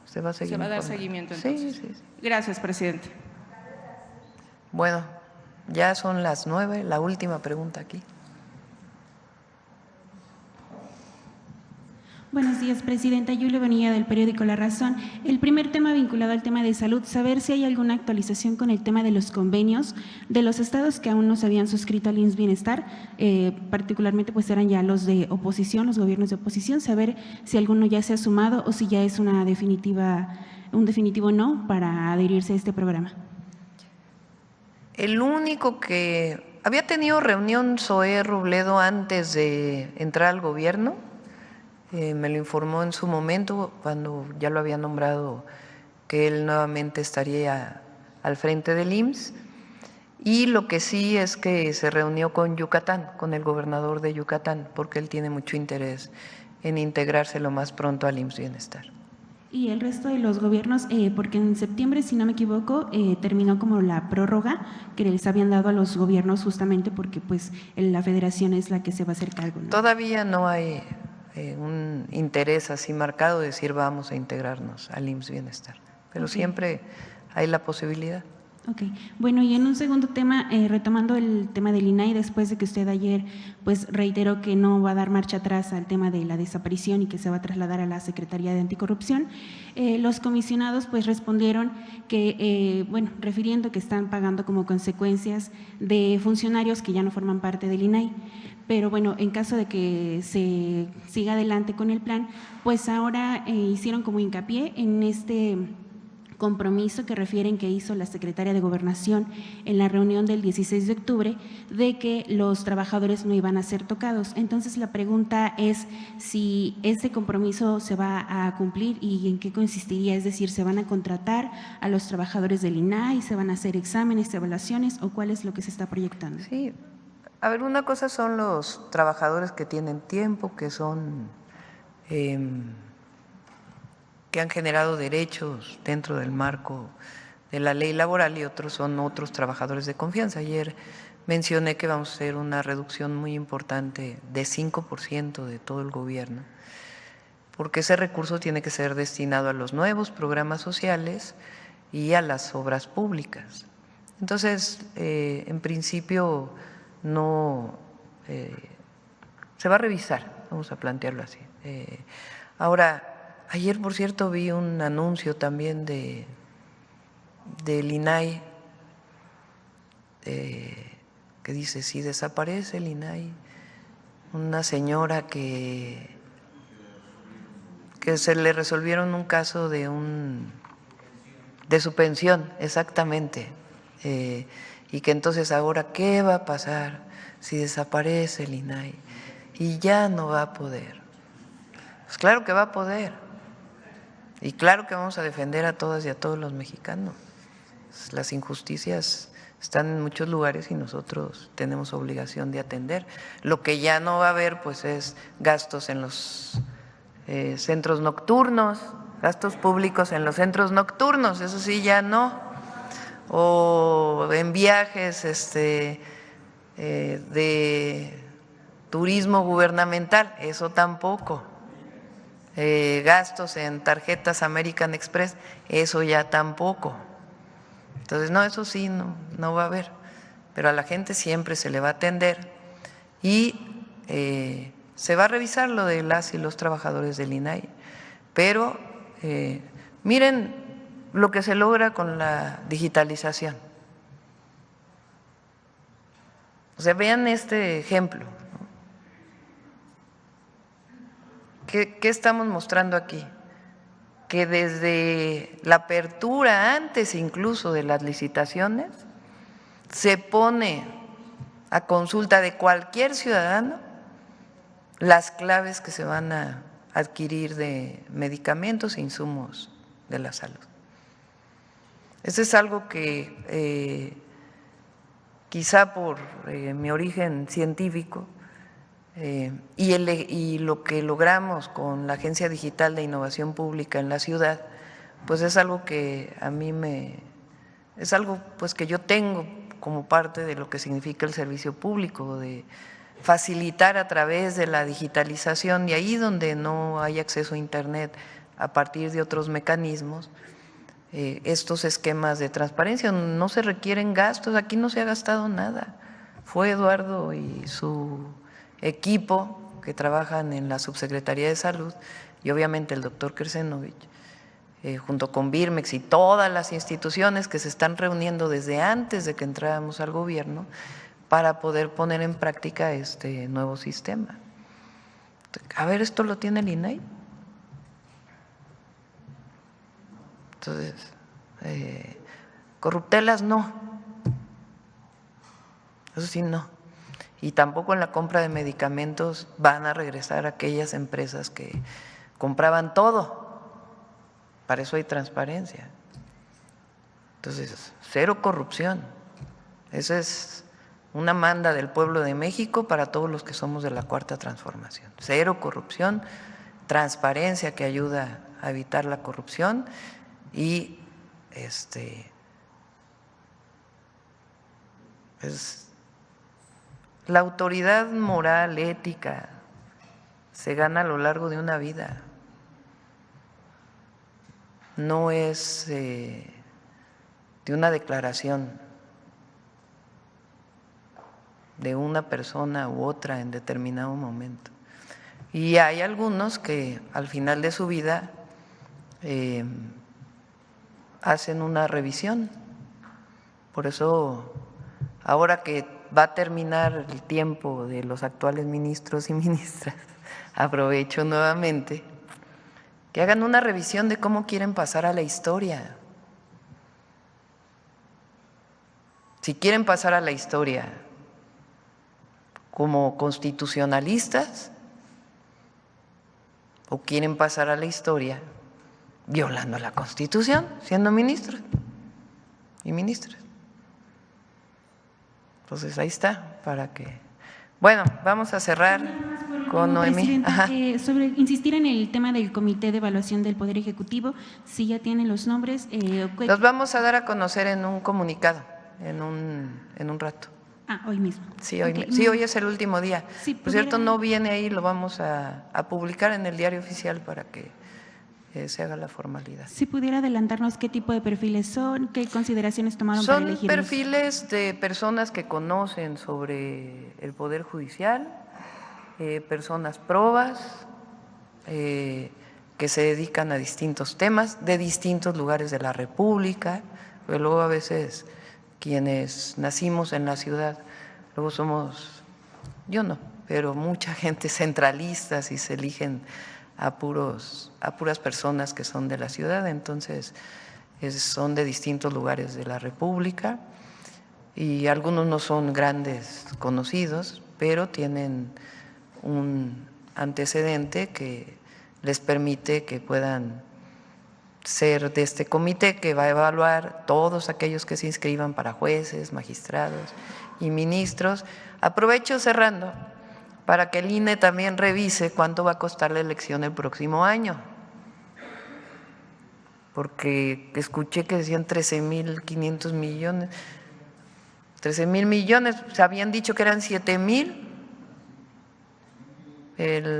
Se va a dar seguimiento entonces. Sí. Gracias, presidente. Bueno, ya son las 9, la última pregunta aquí. Buenos días, presidenta. Yulia Bonilla, del periódico La Razón. El primer tema vinculado al tema de salud, saber si hay alguna actualización con el tema de los convenios de los estados que aún no se habían suscrito al IMSS Bienestar, particularmente pues eran ya los de oposición, los gobiernos de oposición, saber si alguno ya se ha sumado o si ya es un definitivo no para adherirse a este programa. El único que había tenido reunión Zoé Robledo antes de entrar al gobierno, me lo informó en su momento cuando ya lo había nombrado que él nuevamente estaría al frente del IMSS, y lo que sí es que se reunió con Yucatán, con el gobernador de Yucatán, porque él tiene mucho interés en integrarse lo más pronto al IMSS Bienestar. Y el resto de los gobiernos, porque en septiembre, si no me equivoco, terminó como la prórroga que les habían dado a los gobiernos justamente porque pues la federación es la que se va a hacer cargo, ¿no? Todavía no hay un interés así marcado de decir vamos a integrarnos al IMSS Bienestar, pero siempre hay la posibilidad. Ok, bueno, y en un segundo tema, retomando el tema del INAI, después de que usted ayer pues reiteró que no va a dar marcha atrás al tema de la desaparición y que se va a trasladar a la Secretaría de Anticorrupción, los comisionados pues respondieron que, refiriendo que están pagando como consecuencias de funcionarios que ya no forman parte del INAI, pero bueno, en caso de que se siga adelante con el plan, pues ahora hicieron como hincapié en este compromiso que refieren que hizo la secretaria de Gobernación en la reunión del 16 de octubre de que los trabajadores no iban a ser tocados. Entonces, la pregunta es si ese compromiso se va a cumplir y en qué consistiría, es decir, ¿se van a contratar a los trabajadores del INAI, se van a hacer exámenes, evaluaciones o cuál es lo que se está proyectando? Sí, a ver, una cosa son los trabajadores que tienen tiempo, que son… que han generado derechos dentro del marco de la ley laboral, y otros son otros trabajadores de confianza. Ayer mencioné que vamos a hacer una reducción muy importante de 5% de todo el gobierno, porque ese recurso tiene que ser destinado a los nuevos programas sociales y a las obras públicas. Entonces, en principio, no se va a revisar, vamos a plantearlo así. Ahora, ayer, por cierto, vi un anuncio también del INAI que dice, si desaparece el INAI, una señora que se le resolvieron un caso de su pensión, exactamente, y que entonces ahora, ¿qué va a pasar si desaparece el INAI? Y ya no va a poder. Pues claro que va a poder. Y claro que vamos a defender a todas y a todos los mexicanos. Las injusticias están en muchos lugares y nosotros tenemos obligación de atender. Lo que ya no va a haber, pues, es gastos en los centros nocturnos, gastos públicos en los centros nocturnos, eso sí ya no. O en viajes de turismo gubernamental, eso tampoco. Gastos en tarjetas American Express, eso ya tampoco. Entonces, no, eso sí, no va a haber, pero a la gente siempre se le va a atender y se va a revisar lo de las y los trabajadores del INAI. Pero miren lo que se logra con la digitalización. O sea, vean este ejemplo. ¿Qué estamos mostrando aquí? Que desde la apertura, antes incluso de las licitaciones, se pone a consulta de cualquier ciudadano las claves que se van a adquirir de medicamentos e insumos de la salud. Eso es algo que quizá por mi origen científico, y lo que logramos con la Agencia Digital de Innovación Pública en la ciudad, pues es algo que a mí es algo pues que yo tengo como parte de lo que significa el servicio público, de facilitar a través de la digitalización, y ahí donde no hay acceso a Internet a partir de otros mecanismos, estos esquemas de transparencia. No se requieren gastos, aquí no se ha gastado nada. Fue Eduardo y su equipo que trabajan en la Subsecretaría de Salud y obviamente el doctor Kersenovich, junto con Birmex y todas las instituciones que se están reuniendo desde antes de que entráramos al gobierno para poder poner en práctica este nuevo sistema. A ver, ¿esto lo tiene el INAI? Entonces, corruptelas no, eso sí no. Y tampoco en la compra de medicamentos van a regresar aquellas empresas que compraban todo. Para eso hay transparencia. Entonces, cero corrupción. Esa es una manda del pueblo de México para todos los que somos de la Cuarta Transformación. Cero corrupción, transparencia que ayuda a evitar la corrupción y la autoridad moral, ética, se gana a lo largo de una vida. No es de una declaración de una persona u otra en determinado momento. Y hay algunos que al final de su vida hacen una revisión. Por eso, ahora que va a terminar el tiempo de los actuales ministros y ministras, aprovecho nuevamente que hagan una revisión de cómo quieren pasar a la historia. si quieren pasar a la historia como constitucionalistas o quieren pasar a la historia violando la Constitución, siendo ministros y ministras. Entonces ahí está, para que… Bueno, vamos a cerrar con Noemí. Sobre insistir en el tema del Comité de Evaluación del Poder Ejecutivo, si ya tienen los nombres. Los vamos a dar a conocer en un comunicado, en un rato. Hoy mismo. Sí, hoy, hoy es el último día. Sí, por cierto, no viene ahí, lo vamos a publicar en el diario oficial para que se haga la formalidad. Si pudiera adelantarnos qué tipo de perfiles son, qué consideraciones tomaron para elegirlos. Son perfiles de personas que conocen sobre el Poder Judicial, personas probas, que se dedican a distintos temas de distintos lugares de la República, pero luego a veces quienes nacimos en la ciudad, luego somos, yo no, pero mucha gente centralistas y se eligen a puras personas que son de la ciudad, entonces son de distintos lugares de la República y algunos no son grandes conocidos, pero tienen un antecedente que les permite que puedan ser de este comité que va a evaluar todos aquellos que se inscriban para jueces, magistrados y ministros. Aprovecho cerrando para que el INE también revise cuánto va a costar la elección el próximo año, porque escuché que decían 13,500 millones, 13,000 millones, se habían dicho que eran 7,000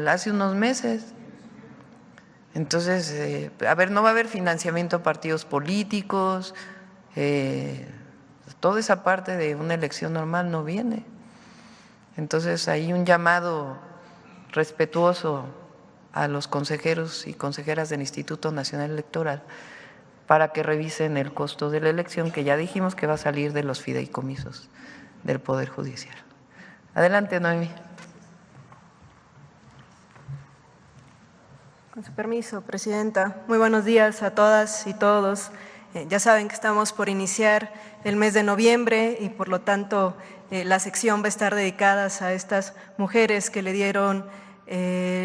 hace unos meses. Entonces, a ver, no va a haber financiamiento a partidos políticos, toda esa parte de una elección normal no viene. Entonces, hay un llamado respetuoso a los consejeros y consejeras del Instituto Nacional Electoral para que revisen el costo de la elección, que ya dijimos que va a salir de los fideicomisos del Poder Judicial. Adelante, Noemí. Con su permiso, Presidenta. Muy buenos días a todas y todos. Ya saben que estamos por iniciar el mes de noviembre y por lo tanto la sección va a estar dedicada a estas mujeres que le dieron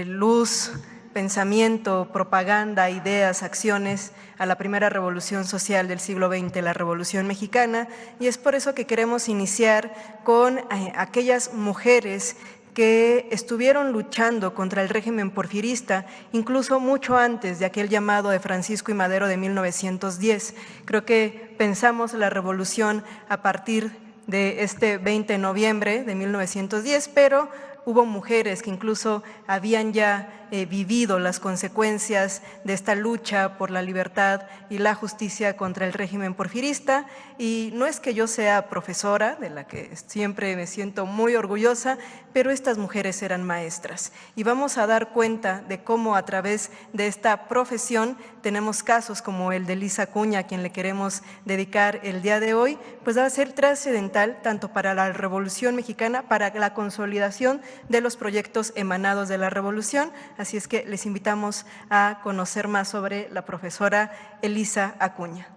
luz, pensamiento, propaganda, ideas, acciones a la primera revolución social del siglo XX, la Revolución Mexicana, y es por eso que queremos iniciar con aquellas mujeres que estuvieron luchando contra el régimen porfirista, incluso mucho antes de aquel llamado de Francisco I. Madero de 1910. Creo que pensamos la revolución a partir de este 20 de noviembre de 1910, pero hubo mujeres que incluso habían ya vivido las consecuencias de esta lucha por la libertad y la justicia contra el régimen porfirista, y no es que yo sea profesora, de la que siempre me siento muy orgullosa, pero estas mujeres eran maestras y vamos a dar cuenta de cómo a través de esta profesión tenemos casos como el de Elisa Acuña, a quien le queremos dedicar el día de hoy, pues va a ser trascendental tanto para la Revolución Mexicana, para la consolidación de los proyectos emanados de la Revolución. Así es que les invitamos a conocer más sobre la profesora Elisa Acuña.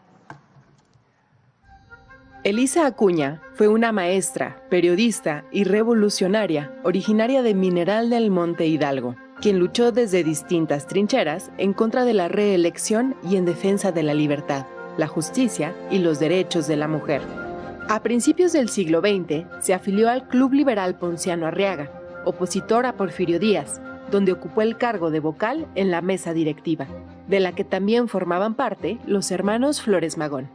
Elisa Acuña fue una maestra, periodista y revolucionaria originaria de Mineral del Monte Hidalgo, quien luchó desde distintas trincheras en contra de la reelección y en defensa de la libertad, la justicia y los derechos de la mujer. A principios del siglo XX se afilió al Club Liberal Ponciano Arriaga, opositor a Porfirio Díaz, donde ocupó el cargo de vocal en la mesa directiva, de la que también formaban parte los hermanos Flores Magón.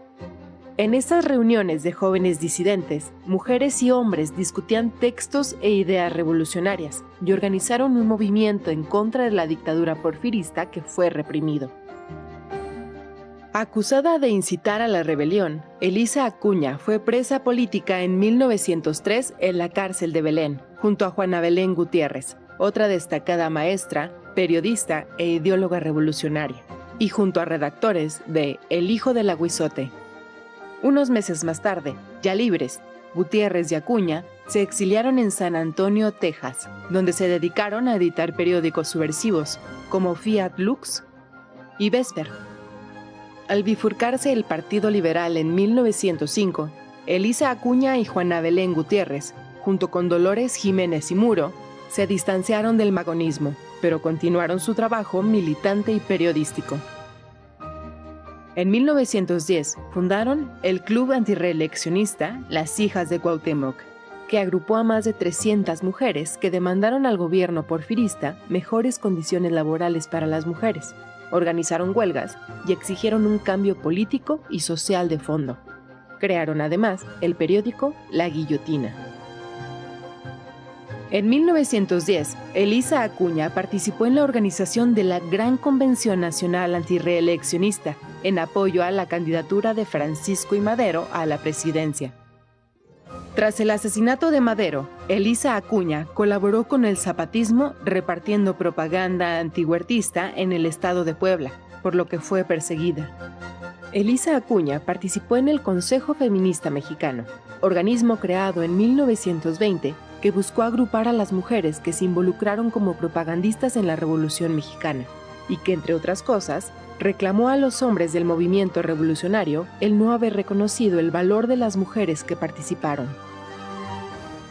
En estas reuniones de jóvenes disidentes, mujeres y hombres discutían textos e ideas revolucionarias y organizaron un movimiento en contra de la dictadura porfirista que fue reprimido. Acusada de incitar a la rebelión, Elisa Acuña fue presa política en 1903 en la cárcel de Belén, junto a Juana Belén Gutiérrez, otra destacada maestra, periodista e ideóloga revolucionaria, y junto a redactores de El Hijo del Aguizote. Unos meses más tarde, ya libres, Gutiérrez y Acuña se exiliaron en San Antonio, Texas, donde se dedicaron a editar periódicos subversivos como Fiat Lux y Vesper. Al bifurcarse el Partido Liberal en 1905, Elisa Acuña y Juana Belén Gutiérrez, junto con Dolores Jiménez y Muro, se distanciaron del magonismo, pero continuaron su trabajo militante y periodístico. En 1910 fundaron el club antirreeleccionista Las Hijas de Cuauhtémoc, que agrupó a más de 300 mujeres que demandaron al gobierno porfirista mejores condiciones laborales para las mujeres, organizaron huelgas y exigieron un cambio político y social de fondo. Crearon además el periódico La Guillotina. En 1910, Elisa Acuña participó en la organización de la Gran Convención Nacional Antirreeleccionista en apoyo a la candidatura de Francisco I. Madero a la presidencia. Tras el asesinato de Madero, Elisa Acuña colaboró con el zapatismo repartiendo propaganda antihuertista en el estado de Puebla, por lo que fue perseguida. Elisa Acuña participó en el Consejo Feminista Mexicano, organismo creado en 1920 que buscó agrupar a las mujeres que se involucraron como propagandistas en la Revolución Mexicana y que, entre otras cosas, reclamó a los hombres del movimiento revolucionario el no haber reconocido el valor de las mujeres que participaron.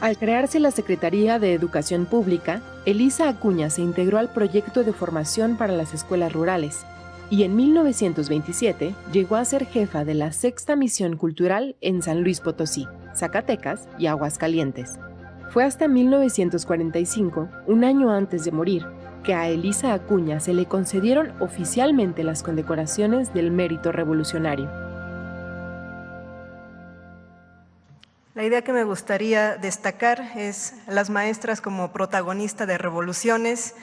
Al crearse la Secretaría de Educación Pública, Elisa Acuña se integró al proyecto de formación para las escuelas rurales y en 1927 llegó a ser jefa de la Sexta Misión Cultural en San Luis Potosí, Zacatecas y Aguascalientes. Fue hasta 1945, un año antes de morir, que a Elisa Acuña se le concedieron oficialmente las condecoraciones del Mérito Revolucionario. La idea que me gustaría destacar es las maestras como protagonista de revoluciones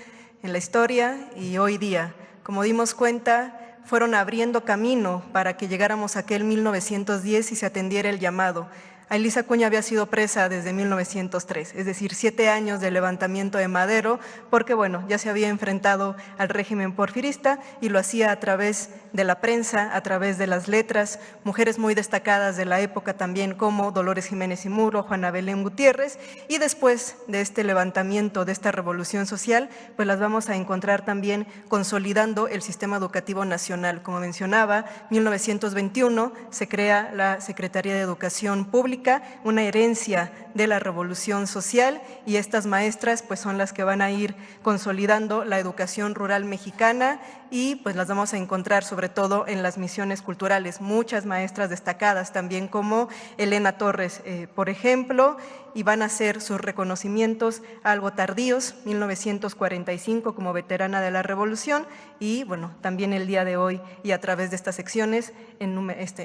en la historia y hoy día. Como dimos cuenta, fueron abriendo camino para que llegáramos a aquel 1910 y se atendiera el llamado. Elisa Acuña había sido presa desde 1903, es decir, 7 años del levantamiento de Madero, porque bueno, ya se había enfrentado al régimen porfirista y lo hacía a través de la prensa, a través de las letras, mujeres muy destacadas de la época también como Dolores Jiménez y Muro, Juana Belén Gutiérrez, y después de este levantamiento, de esta revolución social, pues las vamos a encontrar también consolidando el sistema educativo nacional. Como mencionaba, 1921 se crea la Secretaría de Educación Pública, una herencia de la revolución social, y estas maestras pues son las que van a ir consolidando la educación rural mexicana y pues las vamos a encontrar sobre todo en las misiones culturales, muchas maestras destacadas también como Elena Torres, por ejemplo, y van a hacer sus reconocimientos algo tardíos, 1945 como veterana de la revolución y bueno, también el día de hoy y a través de estas secciones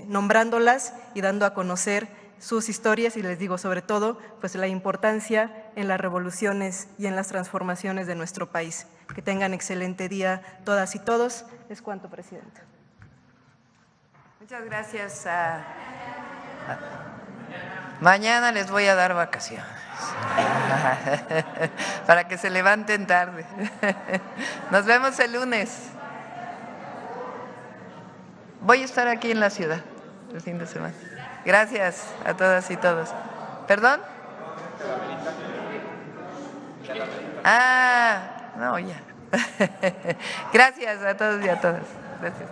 nombrándolas y dando a conocer sus historias y les digo sobre todo pues la importancia en las revoluciones y en las transformaciones de nuestro país. Que tengan excelente día todas y todos. Es cuanto, Presidenta. Muchas gracias. Mañana les voy a dar vacaciones para que se levanten tarde. Nos vemos el lunes. Voy a estar aquí en la ciudad el fin de semana. Gracias a todas y todos. ¿Perdón? No, ya. Gracias a todos y a todas. Gracias.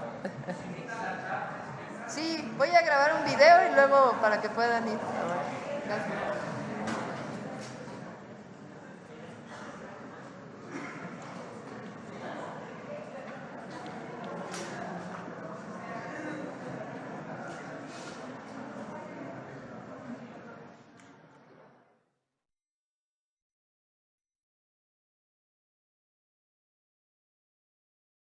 Sí, voy a grabar un video y luego para que puedan ir. Gracias.